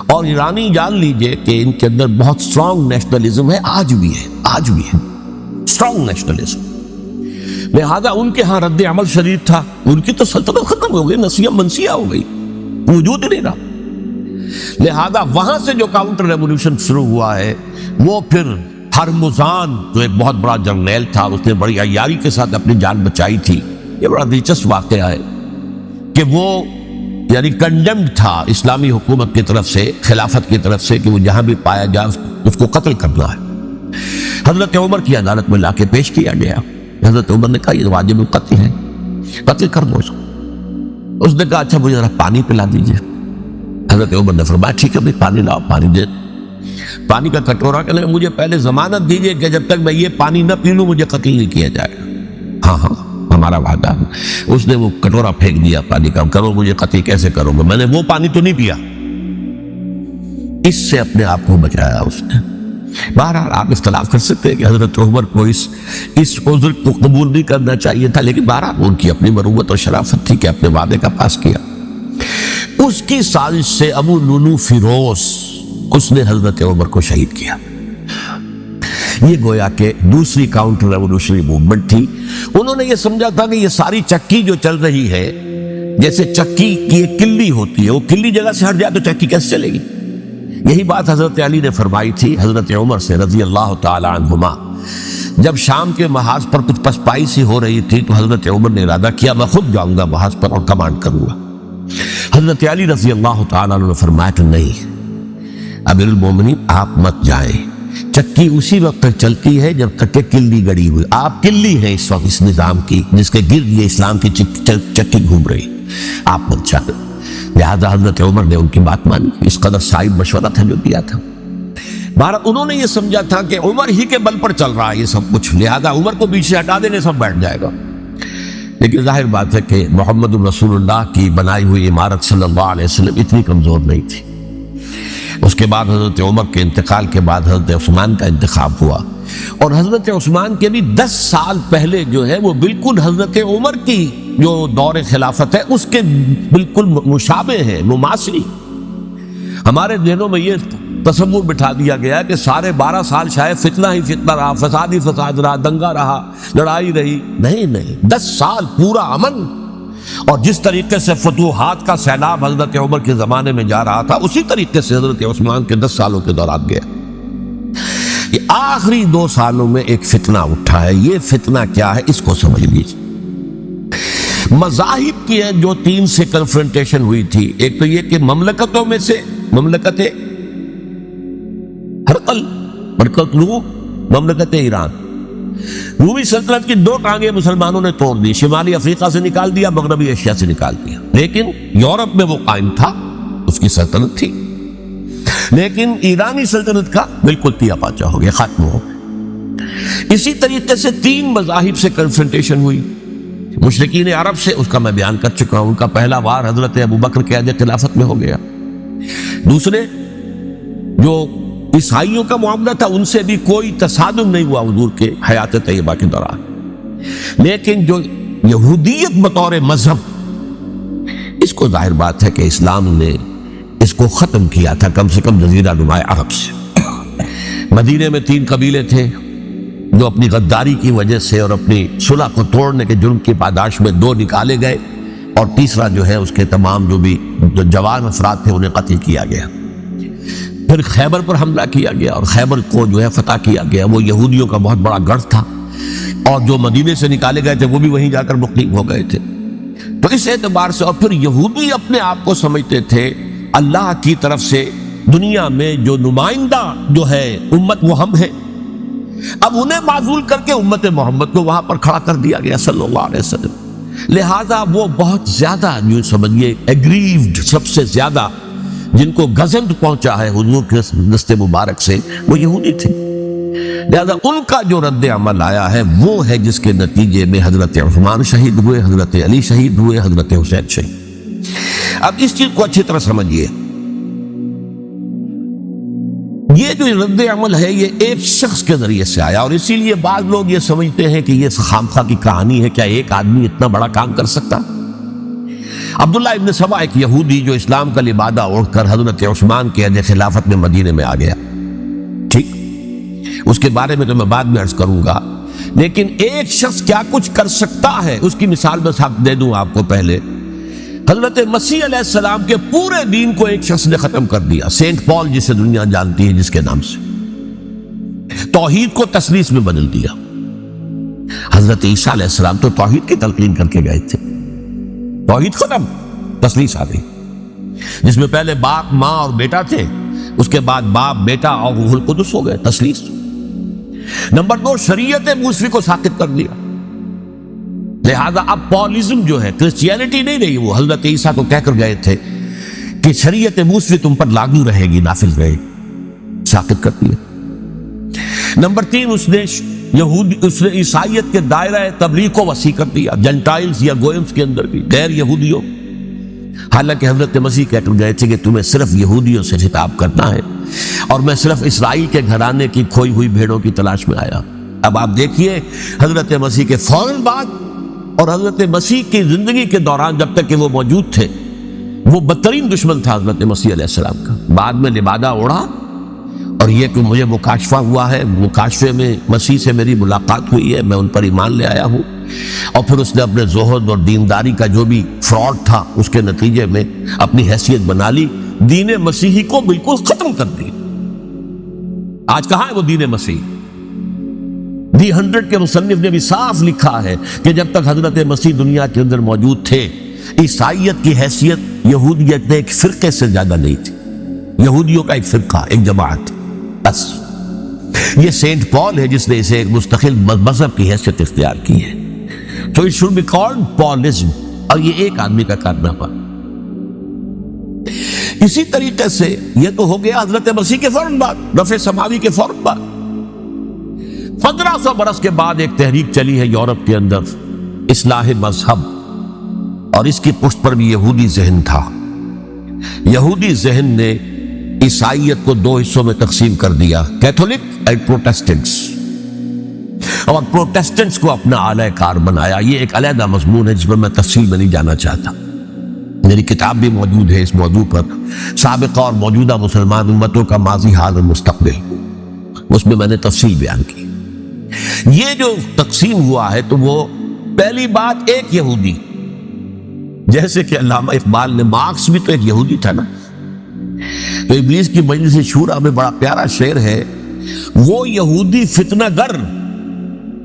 اور ایرانی جان لیجئے کہ ان کے اندر بہت سٹرونگ نیشنلزم ہے، آج بھی ہے سٹرونگ نیشنلزم. لہذا ان کے ہاں رد عمل شدید تھا. ان کی تو سلطنت ختم ہو گئی، نسیہ منسیہ ہو گئی، وجود ہی نہیں رہا. لہذا وہاں سے جو کاؤنٹر ریولوشن شروع ہوا ہے وہ پھر ہرمزان جو ایک بہت بڑا جرنیل تھا، اس نے بڑی عیاری کے ساتھ اپنی جان بچائی تھی. یہ بڑا دلچسپ واقعہ ہے کہ وہ یعنی کنڈیمڈ تھا اسلامی حکومت کی طرف سے، خلافت کی طرف سے، کہ وہ جہاں بھی پایا جائے اس کو قتل کرنا ہے. حضرت عمر کی عدالت میں لا کے پیش کیا گیا. حضرت عمر نے کہا یہ واجب القتل ہے، قتل کر دو اس کو. اس نے کہا اچھا مجھے ذرا پانی پلا دیجیے. حضرت عمر نے فرمایا ٹھیک ہے پانی لاؤ. پانی دے، پانی کا کٹورا کہ مجھے پہلے ضمانت دیجیے کہ جب تک میں یہ پانی نہ پی لوں مجھے قتل نہیں کیا جائے گا. ہاں ہمارا وعدہ. اس نے وہ کٹورا پھینک دیا پانی کا. کرو مجھے قتل کیسے کرو گے، میں نے وہ پانی تو نہیں پیا. اس سے اپنے آپ کو بچایا اس نے. بہرحال آپ اختلاف کر سکتے ہیں کہ حضرت عمر کو اس عذر کو قبول نہیں کرنا چاہیے تھا، لیکن بہرحال ان کی اپنی مروت اور شرافت تھی کہ اپنے وعدے کا پاس کیا. اس کی سازش سے ابو لولو فیروز اس نے حضرت عمر کو شہید کیا. یہ گویا کہ دوسری کاؤنٹر ریولوشنری موومنٹ تھی. انہوں نے یہ سمجھا تھا کہ یہ ساری چکی جو چل رہی ہے، جیسے چکی کی ایک کلی ہوتی ہے، وہ کلی جگہ سے ہٹ جائے تو چکی کیسے چلے گی. یہی بات حضرت علی نے فرمائی تھی حضرت عمر سے رضی اللہ تعالی عنہما. جب شام کے محاذ پر کچھ پسپائی سی ہو رہی تھی تو حضرت عمر نے ارادہ کیا میں خود جاؤں گا محاذ پر اور کمانڈ کروں گا. حضرت علی رضی اللہ تعالیٰ عنہ نے فرمایا کہ نہیں امیر المومنین آپ مت جائیں، چکی اسی وقت تک چلتی ہے جب تک کہ کلی گڑی ہوئی. آپ کلی ہیں اس وقت اس نظام کی جس کے گرد یہ اسلام کی چکی گھوم رہی، آپ مت جائیں. لہذا حضرت عمر نے ان کی بات مانی. اس قدر صائب مشورہ تھا جو دیا تھا. بہرحال انہوں نے یہ سمجھا تھا کہ عمر ہی کے بل پر چل رہا ہے یہ سب کچھ، لہذا عمر کو پیچھے ہٹا دینے سب بیٹھ جائے گا. لیکن ظاہر بات ہے کہ محمد رسول اللہ کی بنائی ہوئی عمارت صلی اللہ علیہ وسلم اتنی کمزور نہیں تھی. اس کے بعد حضرت عمر کے انتقال کے بعد حضرت عثمان کا انتخاب ہوا، اور حضرت عثمان کے بھی 10 سال پہلے جو ہے وہ بالکل حضرت عمر کی جو دور خلافت ہے اس کے بالکل مشابہ ہیں، مماثلی. ہمارے ذہنوں میں یہ تصور بٹھا دیا گیا کہ سارے 12 سال شاید فتنہ ہی فتنہ رہا، فساد ہی فساد رہا، دنگا رہا، لڑائی رہی. نہیں 10 سال پورا امن. اور جس طریقے سے فتوحات کا سیلاب حضرت عمر کے زمانے میں جا رہا تھا اسی طریقے سے حضرت عثمان کے 10 سالوں کے دوران گیا. یہ آخری 2 سالوں میں ایک فتنہ اٹھا ہے. یہ فتنہ کیا ہے اس کو سمجھ لیجیے. مذاہب کی ہے جو 3 سے کنفرنٹیشن ہوئی تھی. ایک تو یہ کہ مملکتوں میں سے مملکت ہرقل، مملکت ایران، رومی سلطنت کی 2 ٹانگیں مسلمانوں نے توڑ دی، شمالی افریقہ سے نکال دیا، مغربی ایشیا سے نکال دیا، لیکن یورپ میں وہ قائم تھا، اس کی سلطنت تھی۔ لیکن ایرانی سلطنت کا بالکل تیا پاچا ہو گیا، ختم ہو گیا۔ اسی طریقے سے 3 مذاہب سے کنفرنٹیشن ہوئی۔ مشرکین عرب سے، اس کا میں بیان کر چکا ہوں، ان کا پہلا وار حضرت ابوبکر کے عہد خلافت میں ہو گیا۔ دوسرے جو عیسائیوں کا معاملہ تھا، ان سے بھی کوئی تصادم نہیں ہوا حضور کے حیات طیبہ کے دوران، لیکن جو یہودیت بطور مذہب، اس کو ظاہر بات ہے کہ اسلام نے اس کو ختم کیا تھا، کم سے کم جزیرہ نما عرب سے۔ مدینے میں 3 قبیلے تھے جو اپنی غداری کی وجہ سے اور اپنی صلح کو توڑنے کے جرم کی پاداش میں 2 نکالے گئے، اور تیسرا جو ہے اس کے تمام جو جوان افراد تھے انہیں قتل کیا گیا۔ پھر خیبر پر حملہ کیا گیا اور خیبر کو جو ہے فتح کیا گیا، وہ یہودیوں کا بہت بڑا گڑھ تھا، اور جو مدینے سے نکالے گئے تھے وہ بھی وہیں جا کر مقیم ہو گئے تھے۔ تو اس اعتبار سے، اور پھر یہودی اپنے آپ کو سمجھتے تھے اللہ کی طرف سے دنیا میں جو نمائندہ جو ہے امت، وہ ہم ہیں۔ اب انہیں معزول کر کے امت محمد کو وہاں پر کھڑا کر دیا گیا صلی اللہ علیہ وسلم۔ لہذا وہ بہت زیادہ جو سمجھیے ایگریوڈ، سب سے زیادہ جن کو غضب پہنچا ہے حضور کے دست مبارک سے، وہ یہودی تھے۔ لہذا ان کا جو رد عمل آیا ہے وہ ہے جس کے نتیجے میں حضرت عثمان شہید ہوئے، حضرت علی شہید ہوئے، حضرت حسین شہید۔ اب اس چیز کو اچھی طرح سمجھیے، یہ جو رد عمل ہے یہ ایک شخص کے ذریعے سے آیا، اور اسی لیے بعض لوگ یہ سمجھتے ہیں کہ یہ خامخواہ کی کہانی ہے، کیا ایک آدمی اتنا بڑا کام کر سکتا؟ عبداللہ ابن سبا ایک یہودی جو اسلام کا لبادہ اوڑھ کر حضرت عثمان کے عہد خلافت میں مدینے میں آ گیا، ٹھیک، اس کے بارے میں تو میں بعد میں عرض کروں گا، لیکن ایک شخص کیا کچھ کر سکتا ہے اس کی مثال میں صاحب دے دوں آپ کو۔ پہلے حضرت مسیح علیہ السلام کے پورے دین کو ایک شخص نے ختم کر دیا، سینٹ پال جسے دنیا جانتی ہے جس کے نام سے، توحید کو تثلیث میں بدل دیا۔ حضرت عیسیٰ علیہ السلام تو توحید کی تلقین کر کے گئے تھے، توحید ختم، تثلیث آ گئی، جس میں پہلے باپ، ماں اور بیٹا تھے، اس کے بعد باپ، بیٹا اور روح القدس ہو گئے، تثلیث۔ نمبر 2، شریعت موسوی کو ساقط کر دیا۔ لہذا اب پالزم جو ہے، کرسچینٹی نہیں رہی، وہ حضرت عیسیٰ کو کہہ کر گئے تھے کہ شریعت موسوی تم پر لاگو رہے گی، نافذ رہے گی، ساقط کر دیا۔ نمبر 3، اس نے عیسائیت کے دائرہ تبلیغ کو وسیع کر دیا، جنٹائلز یا گوئمز کے اندر بھی، غیر یہودیوں۔ حالانکہ حضرت مسیح کہہ کر گئے تھے کہ تمہیں صرف یہودیوں سے خطاب کرنا ہے، اور میں صرف اسرائیل کے گھرانے کی کھوئی ہوئی بھیڑوں کی تلاش میں آیا۔ اب آپ دیکھیے، حضرت مسیح کے فوراً بعد اور حضرت مسیح کی زندگی کے دوران جب تک کہ وہ موجود تھے، وہ بدترین دشمن تھا حضرت مسیح علیہ السلام کا۔ بعد میں لبادہ اوڑھا، اور یہ کہ مجھے مکاشفہ ہوا ہے، مکاشفے میں مسیح سے میری ملاقات ہوئی ہے، میں ان پر ایمان لے آیا ہوں، اور پھر اس نے اپنے زہد اور دینداری کا جو بھی فراڈ تھا اس کے نتیجے میں اپنی حیثیت بنا لی، دین مسیحی کو بالکل ختم کر دی۔ آج کہاں ہے وہ دین مسیح؟ دی 100 کے مصنف نے بھی صاف لکھا ہے کہ جب تک حضرت مسیح دنیا کے اندر موجود تھے، عیسائیت کی حیثیت یہودیت نے ایک فرقے سے زیادہ نہیں تھی، یہودیوں کا ایک فرقہ، ایک جماعت بس۔ یہ سینٹ پال ہے جس نے اسے ایک مستقل مذہب کی حیثیت اختیار کی ہے، تو it should be called Paulism، اور یہ ایک آدمی کا کارنامہ۔ اسی طریقے سے یہ تو ہو گیا حضرت مسیح کے فوراً بعد، رفع سماوی کے فوراً بعد۔ 1500 برس کے بعد ایک تحریک چلی ہے یورپ کے اندر، اصلاح مذہب، اور اس کی پشت پر بھی یہودی ذہن تھا۔ یہودی ذہن نے عیسائیت کو 2 حصوں میں تقسیم کر دیا، کیتھولک اینڈ پروٹیسٹنٹس، اور پروٹیسٹنٹس کو اپنا اعلی کار بنایا۔ یہ ایک علیحدہ مضمون ہے جس پر میں تفصیل میں نہیں جانا چاہتا، میری کتاب بھی موجود ہے اس موضوع پر، سابقہ اور موجودہ مسلمان امتوں کا ماضی، حال اور مستقبل، اس میں میں نے تفصیل بیان کی۔ یہ جو تقسیم ہوا ہے تو وہ پہلی بات ایک یہودی، جیسے کہ علامہ اقبال نے، مارکس بھی تو ایک یہودی تھا نا، تو ابلیس کی مجلس شورا میں بڑا پیارا شعر ہے، وہ یہودی فتنہ گر،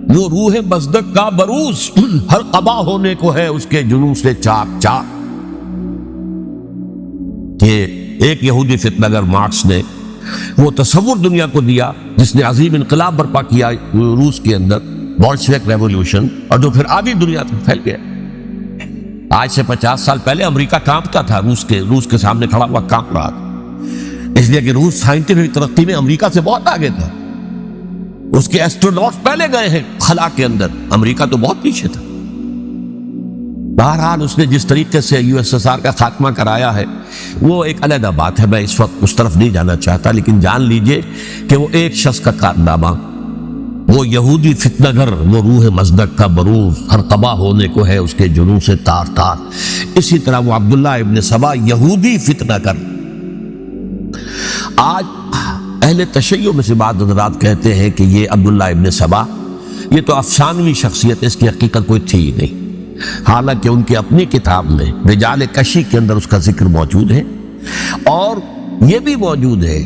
وہ روح مصدق کا بروز، ہر قبا ہونے کو ہے اس کے جنون سے چاک چاک۔ یہ ایک یہودی فتنہ گر مارکس نے وہ تصور دنیا کو دیا جس نے عظیم انقلاب برپا کیا روس کے اندر، بولشوک ریولوشن، اور جو پھر آدھی دنیا تک پھیل گیا۔ آج سے 50 سال پہلے امریکہ کانپتا تھا، روس کے سامنے کھڑا ہوا کانپ رہا تھا، اس لیے کہ روس سائنٹیفک ترقی میں امریکہ سے بہت آگے تھا، اس کے ایسٹروناٹ پہلے گئے ہیں خلا کے اندر، امریکہ تو بہت پیچھے تھا۔ بہرحال اس نے جس طریقے سے USSR کا خاتمہ کرایا ہے وہ ایک علیحدہ بات ہے، میں اس وقت اس طرف نہیں جانا چاہتا، لیکن جان لیجئے کہ وہ ایک شخص کا کارنامہ، وہ یہودی فتنہ گر، وہ روح مصدق کا بروز ہر تباہ ہونے کو ہے اس کے جنوں سے تار تار، اسی طرح وہ عبداللہ ابن سبا یہودی فتنہ گر۔ آج اہل تشیع میں سے بعض حضرات کہتے ہیں کہ یہ عبداللہ ابن سبا یہ تو افسانوی شخصیت ہے، اس کی حقیقت کوئی تھی ہی نہیں، حالانکہ ان کی اپنی کتاب میں رجال کشی کے اندر اس کا ذکر موجود ہے، اور یہ بھی موجود ہے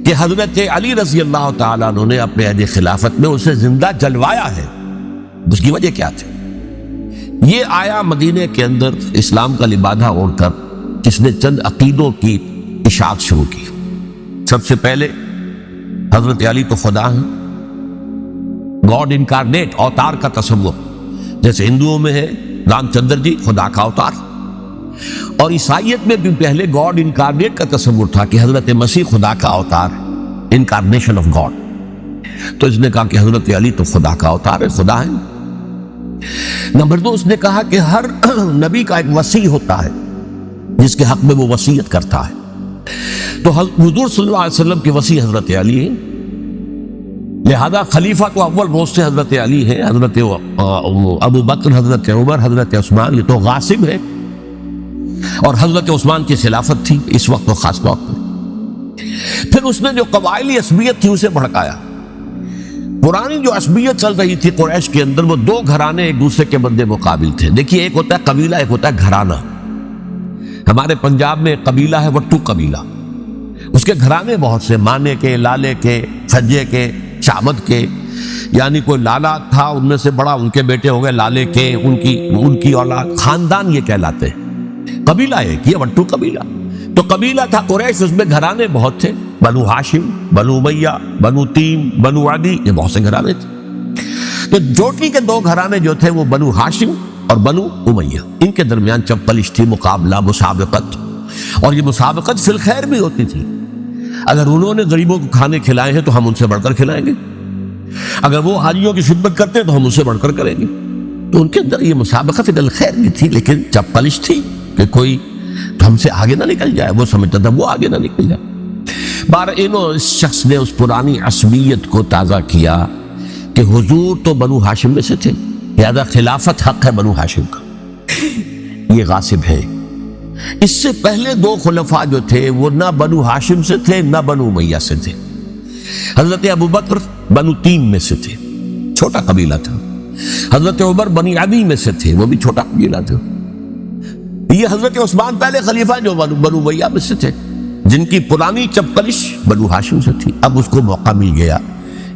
کہ حضرت علی رضی اللہ تعالیٰ عنہ نے اپنے عہد خلافت میں اسے زندہ جلوایا ہے۔ اس کی وجہ کیا تھی؟ یہ آیا مدینے کے اندر اسلام کا لبادہ اوڑھ کر، جس نے چند عقیدوں کی اشاعت شروع کی۔ سب سے پہلے حضرت علی تو خدا ہیں، گاڈ انکارنیٹ، اوتار کا تصور، جیسے ہندوؤں میں ہے رام چندر جی خدا کا اوتار، اور عیسائیت میں بھی پہلے گاڈ انکارنیٹ کا تصور تھا کہ حضرت مسیح خدا کا اوتار ہے، انکارنیشن آف گاڈ۔ تو اس نے کہا کہ حضرت علی تو خدا کا اوتار ہے، خدا ہے۔ نمبر 2، اس نے کہا کہ ہر نبی کا ایک وصی ہوتا ہے جس کے حق میں وہ وصیت کرتا ہے، تو حضور صلی اللہ علیہ وسلم کے وصی حضرت علی ہیں، لہذا خلیفہ تو اول روز سے حضرت علی ہے، حضرت ابو بکر، حضرت عمر، حضرت عثمان، یہ تو غاصب ہے، اور حضرت عثمان کی خلافت تھی اس وقت، خاص طور پر۔ پھر اس نے جو قبائلی عصبیت تھی اسے بھڑکایا۔ پرانی جو عصبیت چل رہی تھی قریش کے اندر، وہ دو گھرانے ایک دوسرے کے بدے مقابل تھے۔ دیکھیے، ایک ہوتا ہے قبیلہ، ایک ہوتا ہے گھرانہ۔ ہمارے پنجاب میں ایک قبیلہ ہے وٹو قبیلہ، اس کے گھرانے بہت سے، مانے کے، لالے کے، سجے کے، شامد کے، یعنی کوئی لالا تھا ان میں سے بڑا، ان کے بیٹے ہو گئے لالے کے، ان کی اولاد، خاندان یہ کہلاتے ہیں۔ قبیلہ ایک، یہ وٹو قبیلہ۔ تو قبیلہ تھا قریش، اس میں گھرانے بہت تھے، بنو ہاشم، بنو امیہ، بنو تیم، بنو عدی، یہ بہت سے گھرانے تھے۔ تو چوٹی کے دو گھرانے جو تھے وہ بنو ہاشم اور بنو امیہ، ان کے درمیان چپلش تھی، مقابلہ، مسابقت، اور یہ مسابقت فی الخیر بھی ہوتی تھی۔ اگر انہوں نے غریبوں کو کھانے کھلائے ہیں تو ہم ان سے بڑھ کر کھلائیں گے، اگر وہ حاجیوں کی خدمت کرتے ہیں تو ہم ان سے بڑھ کر کریں گے۔ تو ان کے اندر یہ مسابقت فی الخیر بھی تھی، لیکن چپلش تھی کہ کوئی تو ہم سے آگے نہ نکل جائے، وہ سمجھتا تھا وہ آگے نہ نکل جائے۔ اس شخص نے اس پرانی عصبیت کو تازہ کیا کہ حضور تو بنو ہاشم میں سے تھے، لہذا خلافت حق ہے بنو ہاشم کا، یہ غاصب ہے۔ اس سے پہلے دو خلفاء جو تھے وہ نہ بنو ہاشم سے تھے نہ بنو امیہ سے تھے۔ حضرت ابو بکر بنو تیم میں سے تھے، چھوٹا قبیلہ تھا۔ حضرت عمر بنی عدی میں سے تھے، وہ بھی چھوٹا قبیلہ تھا۔ یہ حضرت عثمان پہلے خلیفہ جو بنو امیہ میں سے تھے، جن کی پرانی چپکلش بنو ہاشم سے تھی۔ اب اس کو موقع مل گیا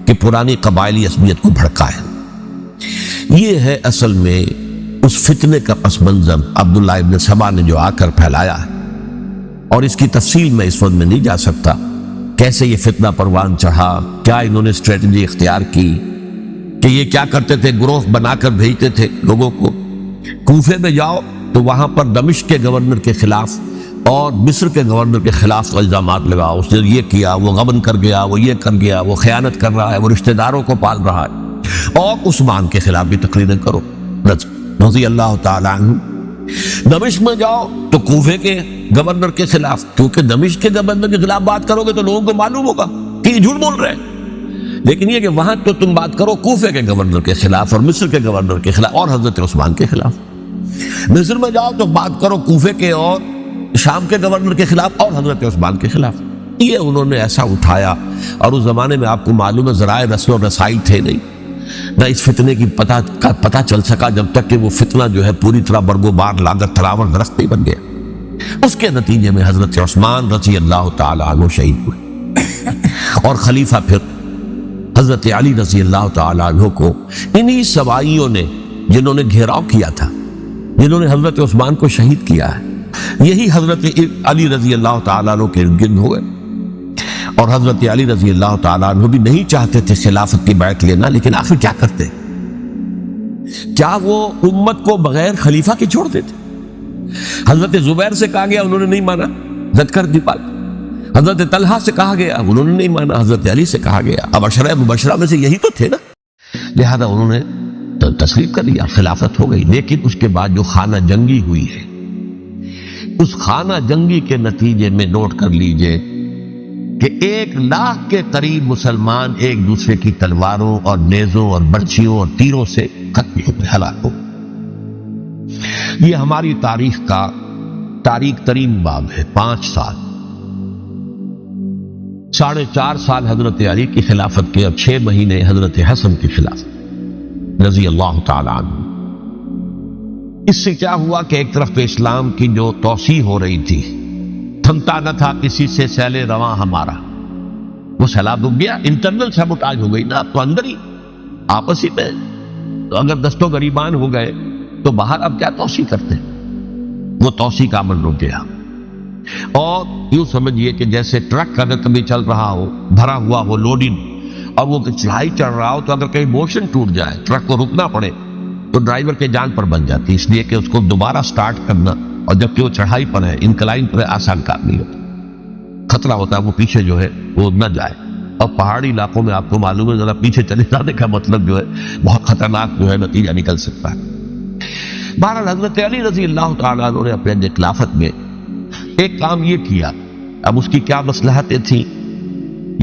کہ پرانی قبائلی عصبیت کو بھڑکائے۔ یہ ہے اصل میں اس فتنے کا پس منظر عبداللہ ابن سبا نے جو آ کر پھیلایا ہے، اور اس کی تفصیل میں اس وقت میں نہیں جا سکتا، کیسے یہ فتنہ پروان چڑھا، کیا انہوں نے اسٹریٹجی اختیار کی، کہ یہ کیا کرتے تھے، گروہ بنا کر بھیجتے تھے لوگوں کو۔ کوفے میں جاؤ تو وہاں پر دمشق کے گورنر کے خلاف اور مصر کے گورنر کے خلاف الزامات لگاؤ، اس نے یہ کیا، وہ غبن کر گیا، وہ یہ کر گیا، وہ خیانت کر رہا ہے، وہ رشتہ داروں کو پال رہا ہے، اور عثمان کے خلاف بھی تقریریں کرو رضی اللہ تعالیٰ عنہ۔ دمشق میں جاؤ تو کوفے کے گورنر کے خلاف، کیونکہ دمشق کے گورنر کے خلاف بات کرو گے تو لوگوں کو معلوم ہوگا کہ یہ جھوٹ بول رہے ہیں، لیکن یہ کہ وہاں تو تم بات کرو کوفے کے گورنر کے خلاف اور مصر کے گورنر کے خلاف اور حضرت عثمان کے خلاف۔ مصر میں جاؤ تو بات کرو کوفے کے اور شام کے گورنر کے خلاف اور حضرت عثمان کے خلاف۔ یہ انہوں نے ایسا اٹھایا، اور اس زمانے میں آپ کو معلوم ہے ذرائع رسل و رسائل تھے نہیں، نہ اس فتنے کی پتہ چل سکا جب تک کہ وہ فتنہ جو ہے پوری طرح برگو بار لاگت تلاور درخت نہیں بن گیا۔ اس کے نتیجے میں حضرت عثمان رضی اللہ تعالیٰ عنہ شہید ہوئے، اور خلیفہ پھر حضرت علی رضی اللہ تعالیٰ عنہ کو انہی سوائیوں نے، جنہوں نے گھیراؤ کیا تھا، جنہوں نے حضرت عثمان کو شہید کیا ہے، یہی حضرت علی رضی اللہ تعالیٰ عنہ کے ارد گرد ہوئے۔ اور حضرت علی رضی اللہ تعالیٰ عنہ بھی نہیں چاہتے تھے خلافت کی بیعت لینا، لیکن آخر کیا کرتے، کیا وہ امت کو بغیر خلیفہ کے چھوڑ دیتے؟ حضرت زبیر سے کہا گیا، انہوں نے نہیں مانا، زد کر دی پال۔ حضرت طلحہ سے کہا گیا، انہوں نے نہیں مانا، حضرت علی سے کہا گیا، اب عشرہ مبشرہ میں سے یہی تو تھے نا، لہذا انہوں نے تسلیم کر لیا، خلافت ہو گئی۔ لیکن اس کے بعد جو خانہ جنگی ہوئی ہے، اس خانہ جنگی کے نتیجے میں نوٹ کر لیجئے کہ 1,00,000 کے قریب مسلمان ایک دوسرے کی تلواروں اور نیزوں اور برچھیوں اور تیروں سے ختم ہو گئے، ہلاک ہو گئے۔ یہ ہماری تاریخ کا تاریخ ترین باب ہے۔ 5 سال، 4.5 سال حضرت علی کی خلافت کے، اب 6 مہینے حضرت حسن کی خلافت رضی اللہ تعالی عنہ۔ اس سے کیا ہوا کہ ایک طرف تو اسلام کی جو توسیع ہو رہی تھی، تھمتا نہ تھا کسی سے سیل رواں ہمارا، وہ سیلاب رک گیا، انٹرنل سیبوٹاج ہو گئی نا، اب تو اندر ہی آپس ہی میں، تو اگر دستوں گریبان ہو گئے تو باہر اب کیا توسیع کرتے ہیں، وہ توسیع کا عمل رک گیا۔ اور یوں سمجھیے کہ جیسے ٹرک اگر کبھی چل رہا ہو، بھرا ہوا ہو، لوڈنگ، اور وہ چڑھائی چڑھ رہا ہو، تو اگر کہیں موشن ٹوٹ جائے، ٹرک کو رکنا پڑے، تو ڈرائیور کے جان پر بن جاتی، اس لیے کہ اس کو دوبارہ سٹارٹ کرنا، اور جبکہ وہ چڑھائی پر ہے، انکلائن پر ہے، آسان کام نہیں ہوتا، خطرہ ہوتا ہے وہ پیچھے جو ہے وہ نہ جائے۔ اور پہاڑی علاقوں میں آپ کو معلوم ہے، ذرا پیچھے چلے جانے کا مطلب جو ہے بہت خطرناک جو ہے نتیجہ نکل سکتا ہے۔ بہرحال حضرت علی رضی اللہ تعالیٰ عنہ نے اپنے خلافت میں ایک کام یہ کیا، اب اس کی کیا مصلحتیں تھیں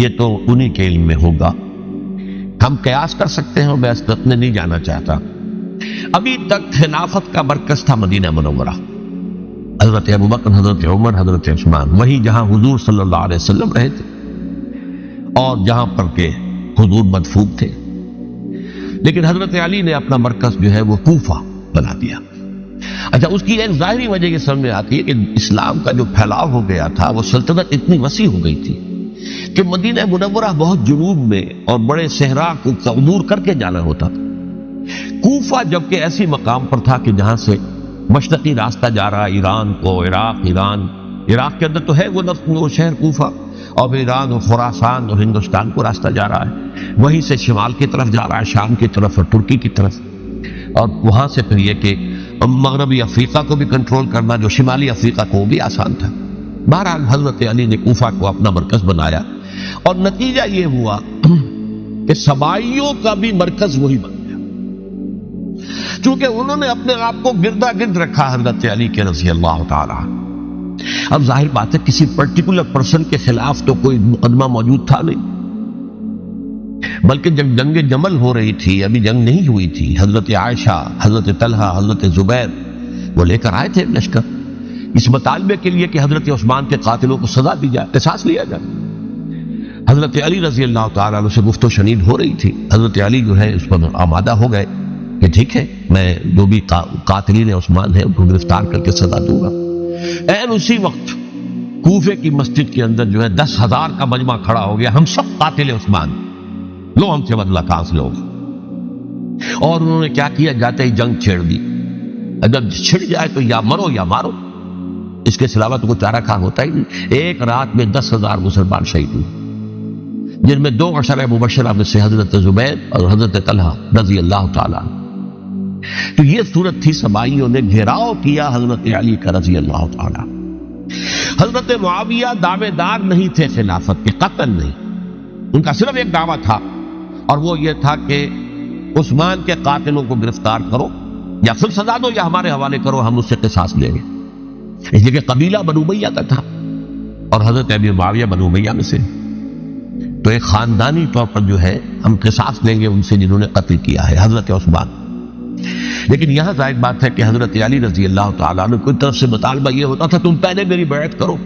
یہ تو انہی کے علم میں ہوگا، ہم قیاس کر سکتے ہیں، میں اس میں نہیں جانا چاہتا۔ ابھی تک خلافت کا مرکز تھا مدینہ منورہ، حضرت ابوبکر، حضرت عمر، حضرت عثمان، وہی جہاں حضور صلی اللہ علیہ وسلم رہے تھے اور جہاں پر کہ حضور مدفون تھے۔ لیکن حضرت علی نے اپنا مرکز جو ہے وہ کوفہ بنا دیا۔ اچھا، اس کی ایک ظاہری وجہ یہ سمجھ میں آتی ہے کہ اسلام کا جو پھیلاؤ ہو گیا تھا، وہ سلطنت اتنی وسیع ہو گئی تھی کہ مدینہ منورہ بہت جنوب میں اور بڑے صحرا کو عبور کر کے جانا ہوتا تھا۔ کوفہ جبکہ ایسی مقام پر تھا کہ جہاں سے مشرقی راستہ جا رہا ہے ایران کو، عراق کے اندر تو ہے وہ شہر کوفہ، اور ایران اور خراسان اور ہندوستان کو راستہ جا رہا ہے، وہیں سے شمال کی طرف جا رہا ہے، شام کی طرف اور ترکی کی طرف، اور وہاں سے پھر یہ کہ مغربی افریقہ کو بھی کنٹرول کرنا، جو شمالی افریقہ کو بھی آسان تھا۔ بہرحال حضرت علی نے کوفہ کو اپنا مرکز بنایا، اور نتیجہ یہ ہوا کہ سبائیوں کا بھی مرکز وہی بن گیا، چونکہ انہوں نے اپنے آپ کو گردا گرد رکھا حضرت علی کے رضی اللہ تعالی۔ اب ظاہر بات ہے کسی پرٹیکولر پرسن کے خلاف تو کوئی مقدمہ موجود تھا نہیں، بلکہ جب جنگ جمل ہو رہی تھی، ابھی جنگ نہیں ہوئی تھی، حضرت عائشہ، حضرت طلحہ، حضرت زبیر وہ لے کر آئے تھے لشکر اس مطالبے کے لیے کہ حضرت عثمان کے قاتلوں کو سزا دی جائے، قصاص لیا جائے۔ حضرت علی رضی اللہ تعالیٰ عنہ سے گفت و شنید ہو رہی تھی، حضرت علی جو ہے اس پر آمادہ ہو گئے کہ ٹھیک ہے، میں جو بھی قاتلین عثمان ہیں ان کو گرفتار کر کے سزا دوں گا۔ این اسی وقت کوفے کی مسجد کے اندر جو ہے 10,000 کا مجمع کھڑا ہو گیا، ہم سب قاتل عثمان، لو ہم سے بدلہ کہاں سے لوگ، اور انہوں نے کیا کیا، جاتے ہی جنگ چھیڑ دی، اگر چھڑ جائے تو یا مرو یا مارو، اس کے سلاوہ تو کوئی چارہ کام ہوتا ہی نہیں۔ ایک رات میں 10,000 مسلمان شہید ہوئے، جن میں 2 عشرہ مبشرہ میں سے حضرت زبیر اور حضرت طلحہ رضی اللہ تعالیٰ۔ تو یہ صورت تھی، سبائیوں نے گھیراؤ کیا حضرت علی کا رضی اللہ تعالیٰ۔ حضرت معاویہ دعوے دار نہیں تھے خلافت کے، قطعاً نہیں، ان کا صرف ایک دعویٰ تھا، اور وہ یہ تھا کہ عثمان کے قاتلوں کو گرفتار کرو، یا خود سزا دو یا ہمارے حوالے کرو، ہم اس سے قصاص لیں گے۔ اس لیے کہ قبیلہ بنو امیہ کا تھا، اور حضرت ابی معاویہ بنو امیہ میں سے، تو ایک خاندانی طور پر جو ہے ہم قصاص لیں گے ان سے جنہوں نے قتل کیا ہے حضرت عثمان۔ لیکن یہاں ظاہر بات ہے کہ حضرت علی رضی اللہ تعالیٰ عنہ کی طرف سے مطالبہ یہ ہوتا تھا، تم پہلے میری بیعت کرو،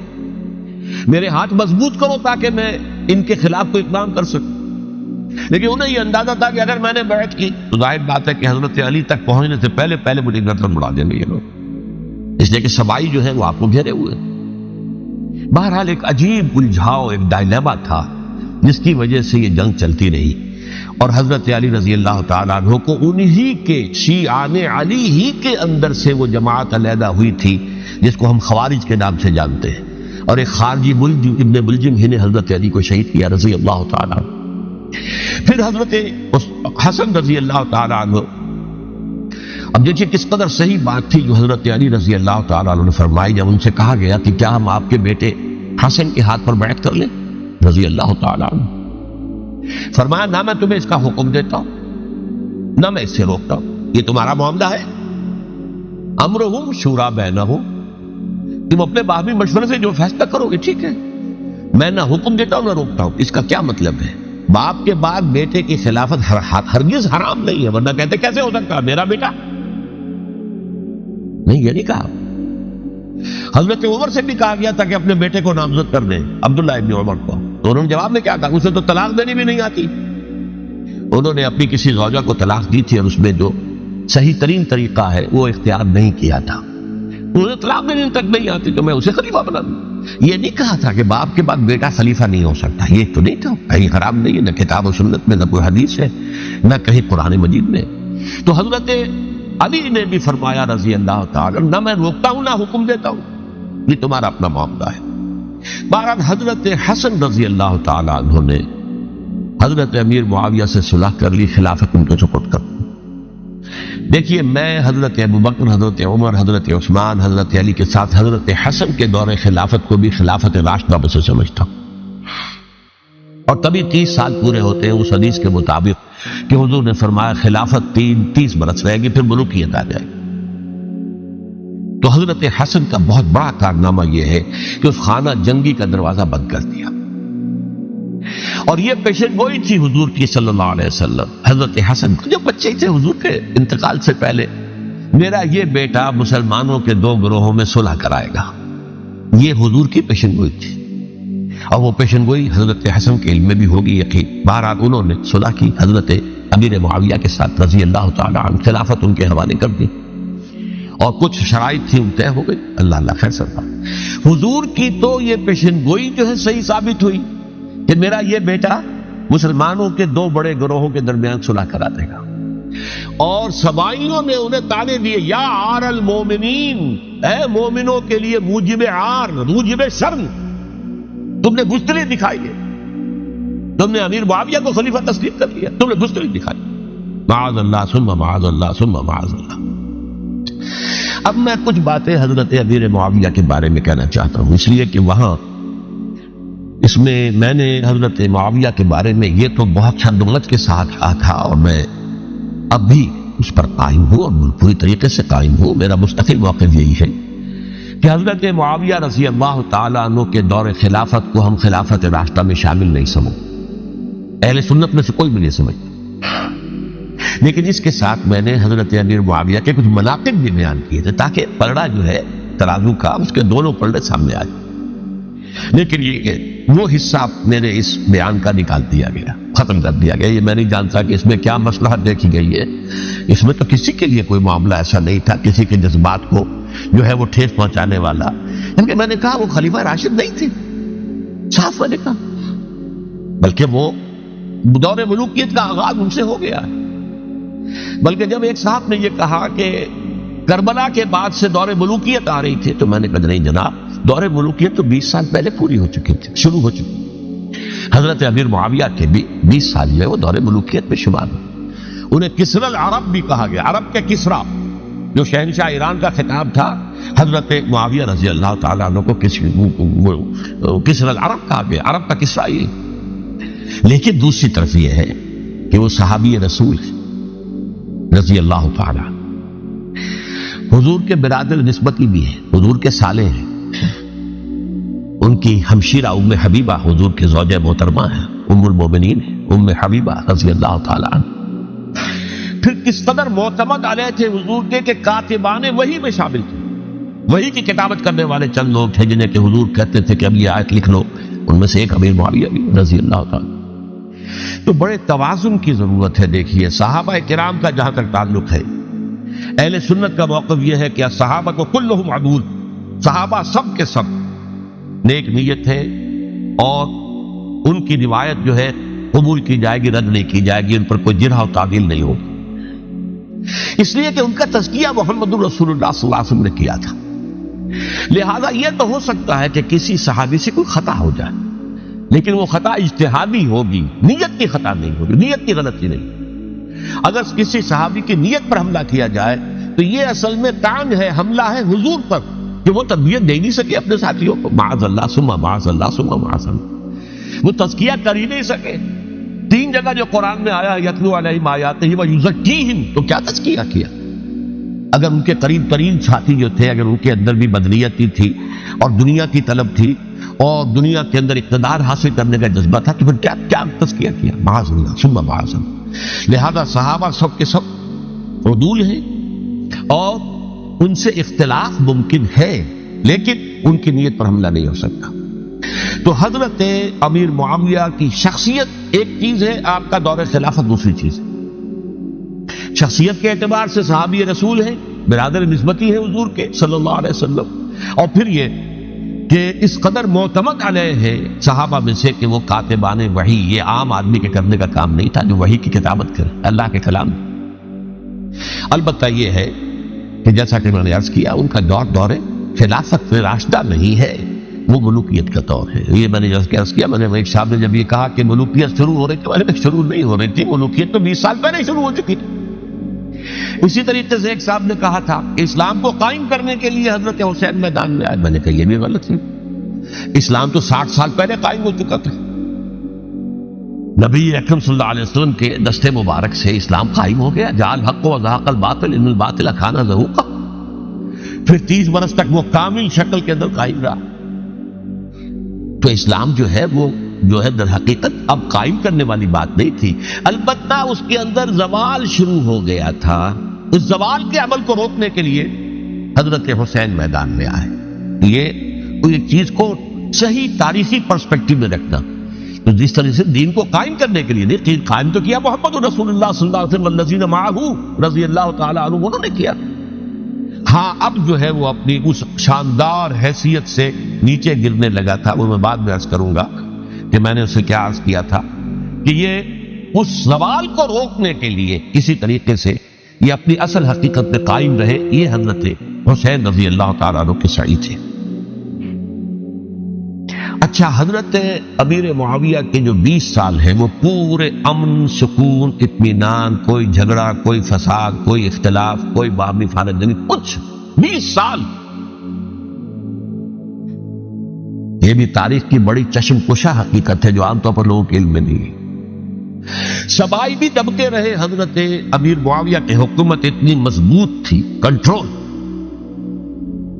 میرے ہاتھ مضبوط کرو تاکہ میں ان کے خلاف کوئی اقدام کر سکوں۔ لیکن انہیں یہ اندازہ تھا کہ اگر میں نے بیعت کی تو ظاہر بات ہے کہ حضرت علی تک پہنچنے سے پہلے مجھے گردن اڑا دیں گے یہ لوگ، اس لیے کہ سبائی جو ہے وہ آپ کو گھیرے ہوئے۔ بہرحال ایک عجیب الجھاؤ، ایک ڈائلیما تھا جس کی وجہ سے یہ جنگ چلتی رہی، اور حضرت علی رضی اللہ تعالیٰ عنہ کو انہی کے شیعان علی ہی کے اندر سے وہ جماعت علیحدہ ہوئی تھی جس کو ہم خوارج کے نام سے جانتے ہیں، اور ایک خارجی ملجم ابن ملجم ہی نے حضرت علی کو شہید کیا رضی اللہ تعالیٰ عنہ۔ پھر حضرت حسن رضی اللہ تعالیٰ عنہ اب دیکھیے کس قدر صحیح بات تھی جو حضرت علی رضی اللہ تعالیٰ عنہ نے فرمائی جب ان سے کہا گیا کہ کیا ہم آپ کے بیٹے حسن کے ہاتھ پر بیعت کر لیں رضی اللہ تعالیٰ عنہ. فرمایا نہ میں تمہیں اس کا حکم دیتا ہوں نہ میں اس سے روکتا ہوں، یہ تمہارا معاملہ ہے. امرہم شورا بینہم، تم اپنے باہمی مشورے سے جو فیصلہ کرو گے ٹھیک ہے، میں نہ حکم دیتا ہوں نہ روکتا ہوں. اس کا کیا مطلب ہے؟ باپ کے بعد بیٹے کی خلافت ہرگز حرام نہیں ہے، ورنہ کہتے کیسے ہو سکتا میرا بیٹا؟ نہیں، یہ نہیں کہا. حضرت عمر سے بھی کہا گیا تھا کہ اپنے بیٹے کو نامزد کر دیں، عبداللہ ابن عمر کو، تو انہوں نے جواب میں کیا کہا؟ اسے تو طلاق دینی بھی نہیں آتی. انہوں نے اپنی کسی زوجہ کو طلاق دی تھی اور اس میں جو صحیح ترین طریقہ ہے وہ اختیار نہیں کیا تھا. انہیں طلاق دینے تک نہیں آتی تو میں اسے خلیفہ بنا دوں. یہ نہیں کہا تھا کہ باپ کے بعد بیٹا خلیفہ نہیں ہو سکتا، یہ تو نہیں تھا، کہیں حرام نہیں ہے، نہ کتاب و سنت میں، نہ کوئی حدیث ہے، نہ کہیں قرآن مجید میں. تو حضرت علی نے بھی فرمایا رضی اللہ تعالی نہ میں روکتا ہوں نہ حکم دیتا ہوں، یہ تمہارا اپنا معاملہ ہے. بہرحال حضرت حسن رضی اللہ تعالی عنہ نے حضرت امیر معاویہ سے صلح کر لی، خلافت ان کو سپرد کر. دیکھیے میں حضرت ابوبکر، حضرت عمر، حضرت عثمان، حضرت علی کے ساتھ حضرت حسن کے دور خلافت کو بھی خلافت راشدہ سے سمجھتا ہوں. اور تبھی 30 سال پورے ہوتے ہیں اس حدیث کے مطابق کہ حضور نے فرمایا خلافت 30 برس رہے گی پھر ملوکیت آ جائے گی. تو حضرت حسن کا بہت بڑا کارنامہ یہ ہے کہ اس خانہ جنگی کا دروازہ بند کر دیا. اور یہ پیشن گوئی تھی حضور کی صلی اللہ علیہ وسلم. حضرت حسن جب بچے تھے حضور کے انتقال سے پہلے، میرا یہ بیٹا مسلمانوں کے 2 گروہوں میں صلح کرائے گا، یہ حضور کی پیشن گوئی تھی. اور وہ پیشن گوئی حضرت حسن کے علم میں بھی ہوگی یقین. بہرحال انہوں نے صلح کی حضرت امیر معاویہ کے ساتھ رضی اللہ تعالی عنہ، خلافت ان کے حوالے کر دی اور کچھ شرائط تھی طے ہو گئی. اللہ خیر سرتا. حضور کی تو یہ پیشن گوئی جو ہے صحیح ثابت ہوئی کہ میرا یہ بیٹا مسلمانوں کے 2 بڑے گروہوں کے درمیان صلح کرا دے گا. اور سبائیوں نے انہیں تانے دیے، یا عار المومنین، اے مومنوں کے لیے موجب عار، موجب شرم، تم نے بزدلی دکھائی ہے، تم نے امیر معاویہ کو خلیفہ تسلیم کر لیا، تم نے بزدلی دکھائی. معاذ اللہ ثم معاذ اللہ ثم معاذ اللہ. اب میں کچھ باتیں حضرت امیر معاویہ کے بارے میں کہنا چاہتا ہوں، اس لیے کہ وہاں اس میں نے حضرت معاویہ کے بارے میں یہ تو بہت شدت کے ساتھ کہا تھا اور میں اب بھی اس پر قائم ہوں اور پوری طریقے سے قائم ہوں. میرا مستقل موقف یہی ہے کہ حضرت معاویہ رضی اللہ تعالیٰ عنہ کے دور خلافت کو ہم خلافت راشدہ میں شامل نہیں سمجھتے، اہل سنت میں سے کوئی بھی نہیں سمجھتا. لیکن اس کے ساتھ میں نے حضرت امیر معاویہ کے کچھ مناقب بھی بیان کیے تھے تاکہ پلڑا جو ہے ترازو کا اس کے دونوں پلڑے سامنے آ جائے. لیکن یہ کہ وہ حصہ میرے اس بیان کا نکال دیا گیا، ختم کر دیا گیا. یہ میں نہیں جانتا کہ اس میں کیا مصلحت دیکھی گئی ہے. اس میں تو کسی کے لیے کوئی معاملہ ایسا نہیں تھا کسی کے جذبات کو جو ہے وہ ٹھیس پہنچانے والا. کیونکہ میں نے کہا وہ خلیفہ راشد نہیں تھے، صاف میں نے کہا، بلکہ وہ دور ملوکیت کا آغاز ان سے ہو گیا ہے. بلکہ جب ایک صاحب نے یہ کہا کہ کربلا کے بعد سے دور ملوکیت آ رہی تھی تو میں نے کہا نہیں جناب، دور ملوکیت تو 20 سال پہلے پوری ہو چکی تھی، شروع ہو چکی. حضرت امیر معاویہ کے بھی 20 سال جو ہے وہ دور ملوکیت میں شمار ہیں. انہیں کسری العرب بھی کہا گیا، عرب کے کسریٰ جو شہنشاہ ایران کا خطاب تھا، حضرت معاویہ رضی اللہ تعالیٰ عنہ کو کسری العرب کہا گیا، عرب کا کسریٰ یہ. لیکن دوسری طرف یہ ہے کہ وہ صحابی رسول رضی اللہ تعالیٰ حضور کے برادر نسبتی بھی ہیں، حضور کے سالے ہیں. ان کی ہمشیرہ ام حبیبہ حضور کے زوجہ محترمہ ہیں، ام المومنین ام حبیبہ رضی اللہ تعالیٰ عنہ. پھر کس قدر معتمد علیہ تھے حضور کے کہ کاتبان وحی میں شامل تھے. وحی کی کتابت کرنے والے چند لوگ تھے جنہیں کہ حضور کہتے تھے کہ اب یہ آیت لکھ لو. ان میں سے ایک امیر معاویہ بھی رضی اللہ تعالیٰ. تو بڑے توازن کی ضرورت ہے. دیکھیے صحابہ کرام کا جہاں تک تعلق ہے، اہل سنت کا موقف یہ ہے کہ صحابہ کو کلہم عدول، صحابہ سب کے سب نیک نیت ہے اور ان کی روایت جو ہے قبول کی جائے گی، رد نہیں کی جائے گی، ان پر کوئی جرح و تعدیل نہیں ہوگی. اس لیے کہ ان کا تزکیہ محمد رسول اللہ صلی اللہ علیہ وسلم نے کیا تھا. لہذا یہ تو ہو سکتا ہے کہ کسی صحابی سے کوئی خطا ہو جائے، لیکن وہ خطا اجتہادی ہوگی، نیت کی خطا نہیں ہوگی، نیت کی غلطی نہیں. اگر کسی صحابی کی نیت پر حملہ کیا جائے تو یہ اصل میں طعن ہے، حملہ ہے حضور پر کہ وہ تربیت دے نہیں سکے اپنے ساتھیوں کو. معاذ اللہ ثم معاذ اللہ ثم معاذ اللہ. وہ تزکیہ کر ہی نہیں سکے. 3 جگہ جو قرآن میں آیا یتلو علیہم آیاتہ ویزکیہم، تو کیا تزکیہ کیا؟ اگر ان کے قریب ترین ساتھی جو تھے، اگر ان کے اندر بھی بدنیتی تھی اور دنیا کی طلب تھی اور دنیا کے اندر اقتدار حاصل کرنے کا جذبہ تھا، تو پھر کیا تزکیہ کیا؟ معاذ اللہ ثم معاذ اللہ. لہذا صحابہ سب کے سب عدول ہیں اور ان سے اختلاف ممکن ہے، لیکن ان کی نیت پر حملہ نہیں ہو سکتا. تو حضرت امیر معاویہ کی شخصیت ایک چیز ہے، آپ کا دور خلافت دوسری چیز ہے. شخصیت کے اعتبار سے صحابی رسول ہیں، برادر نسبتی ہیں حضور کے صلی اللہ علیہ وسلم، اور پھر یہ کہ اس قدر معتمد علیہ ہے صحابہ میں سے کہ وہ کاتبان وحی، یہ عام آدمی کے کرنے کا کام نہیں تھا جو وحی کی کتابت کرے اللہ کے کلام. البتہ یہ ہے کہ جیسا کہ میں نے عرض کیا، ان کا دور خلافت راشدہ نہیں ہے، وہ ملوکیت کا دور ہے. یہ میں نے عرض کیا، میں نے ایک صاحب نے جب یہ کہا کہ ملوکیت شروع ہو رہی تھی، میں نے شروع نہیں ہو رہی تھی، ملوکیت تو 20 سال پہلے شروع ہو چکی تھی. اسی طریقے سے ایک صاحب نے کہا تھا کہ اسلام کو قائم کرنے کے لیے حضرت حسین میدان میں آئے. میں نے کہا یہ بھی غلط ہے، اسلام تو 60 سال پہلے قائم ہو چکا تھا. نبی اکرم صلی اللہ علیہ وسلم کے دستے مبارک سے اسلام قائم ہو گیا. جعل الحق وزهق الباطل ان الباطل كان زهوقا. پھر 30 برس تک وہ کامل شکل کے اندر قائم رہا. تو اسلام جو ہے وہ در حقیقت اب قائم کرنے والی بات نہیں تھی، البتہ اس کے اندر زوال شروع ہو گیا تھا. اس زوال کے عمل کو روکنے کے لیے حضرت حسین میدان میں آئے. یہ ایک چیز کو صحیح تاریخی پرسپیکٹو میں رکھنا. تو جس طرح سے دین کو قائم کرنے کے لیے نہیں، دین قائم تو کیا محمد رسول اللہ صلی اللہ علیہ وسلم والذین معہ رضی اللہ تعالی عنہ، انہوں نے کیا. ہاں اب جو ہے وہ اپنی اس شاندار حیثیت سے نیچے گرنے لگا تھا. وہ میں بعد میں عرض کروں گا کہ میں نے اسے کیا عرض کیا تھا کہ یہ اس زوال کو روکنے کے لیے کسی طریقے سے یہ اپنی اصل حقیقت میں قائم رہے. یہ حضرت حسین رضی اللہ تعالیٰ عنہ کے سعی تھے. اچھا، حضرت امیر معاویہ کے جو 20 سال ہیں وہ پورے امن، سکون، اطمینان، کوئی جھگڑا، کوئی فساد، کوئی اختلاف، کوئی باہمی فارغ، کچھ 20 سال. یہ بھی تاریخ کی بڑی چشم کشا حقیقت ہے جو عام طور پر لوگوں کے علم میں نہیں ہے. سبائی بھی دبکے رہے. حضرت امیر معاویہ کی حکومت اتنی مضبوط تھی، کنٹرول،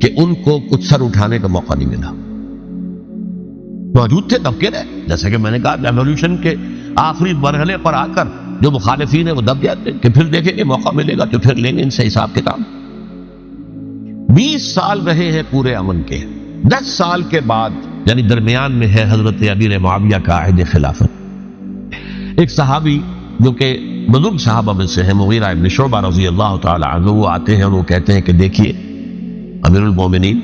کہ ان کو کچھ سر اٹھانے کا موقع نہیں ملا. موجود تھے، دبکے رہے. جیسے کہ میں نے کہا ریولیوشن کے آخری مرحلے پر آ کر جو مخالفین ہیں وہ دب جاتے ہیں کہ پھر دیکھیں گے، موقع ملے گا تو پھر لیں گے ان سے حساب کتاب. 20 سال رہے ہیں پورے امن کے. 10 سال کے بعد یعنی درمیان میں ہے حضرت امیر معاویہ کا عہد خلافت. ایک صحابی جو کہ بزرگ صحابہ میں سے ہیں، مغیرہ ابن شعبہ رضی اللہ تعالی عنہ، وہ آتے ہیں اور وہ کہتے ہیں کہ دیکھیے امیر المومنین،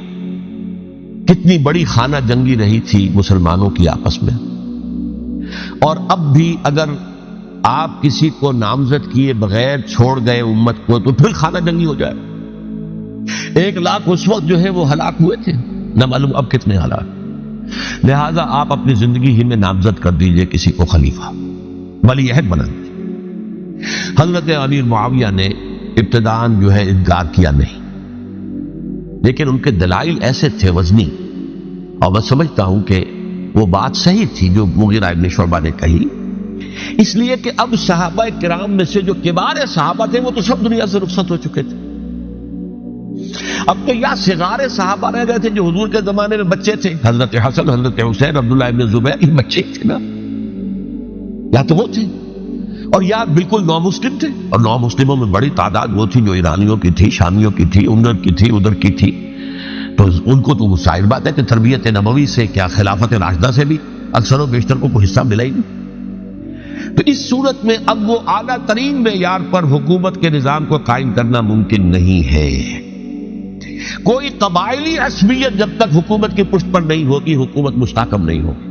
کتنی بڑی خانہ جنگی رہی تھی مسلمانوں کی آپس میں، اور اب بھی اگر آپ کسی کو نامزد کیے بغیر چھوڑ گئے امت کو تو پھر خانہ جنگی ہو جائے. 1 لاکھ اس وقت جو ہے وہ ہلاک ہوئے تھے، نہ معلوم اب کتنے ہلاک. لہذا آپ اپنی زندگی ہی میں نامزد کر دیجئے کسی کو خلیفہ، ولی عہد بنا دیجئے. حضرت امیر معاویہ نے ابتداءً جو ہے انکار کیا نہیں، لیکن ان کے دلائل ایسے تھے وزنی، اور میں سمجھتا ہوں کہ وہ بات صحیح تھی جو مغیرہ ابن شعبہ نے کہی، اس لیے کہ اب صحابہ کرام میں سے جو کبار صحابہ تھے وہ تو سب دنیا سے رخصت ہو چکے تھے. اب تو یا صغار صحابہ رہ گئے تھے جو حضور کے زمانے میں بچے تھے، حضرت حسن، حضرت حسین، عبداللہ ابن زبیر، یہ بچے تھے نا، یا تو وہ تھے، اور یا بالکل نو مسلم تھے. اور نو مسلموں میں بڑی تعداد وہ تھی جو ایرانیوں کی تھی، شامیوں کی تھی، ادھر کی تھی. تو ان کو تو ظاہر بات ہے کہ تربیت نبوی سے کیا خلافت راشدہ سے بھی اکثر و بیشتر کو کوئی حصہ ملا ہی نہیں. تو اس صورت میں اب وہ اعلیٰ ترین معیار پر حکومت کے نظام کو قائم کرنا ممکن نہیں ہے. کوئی قبائلی عصبیت جب تک حکومت کی پشت پر نہیں ہوگی، حکومت مستحکم نہیں ہوگی.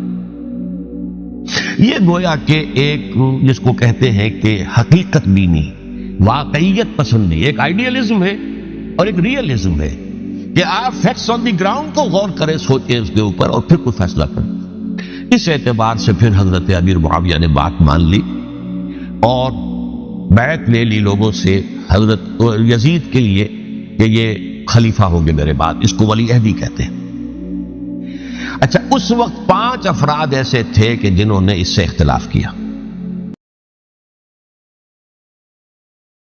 یہ گویا کہ ایک جس کو کہتے ہیں کہ حقیقت بینی، واقعیت پسندی، ایک آئیڈیالزم ہے اور ایک ریئلزم ہے کہ آپ فیکٹس آن دی گراؤنڈ کو غور کریں، سوچیں اس کے اوپر اور پھر کوئی فیصلہ کریں. اس اعتبار سے پھر حضرت امیر معاویہ نے بات مان لی اور بیعت لے لی لوگوں سے حضرت یزید کے لیے کہ یہ خلیفہ ہو گئے میرے بعد، اس کو ولی عہدی کہتے ہیں۔ اچھا، اس وقت 5 افراد ایسے تھے کہ جنہوں نے اس سے اختلاف کیا۔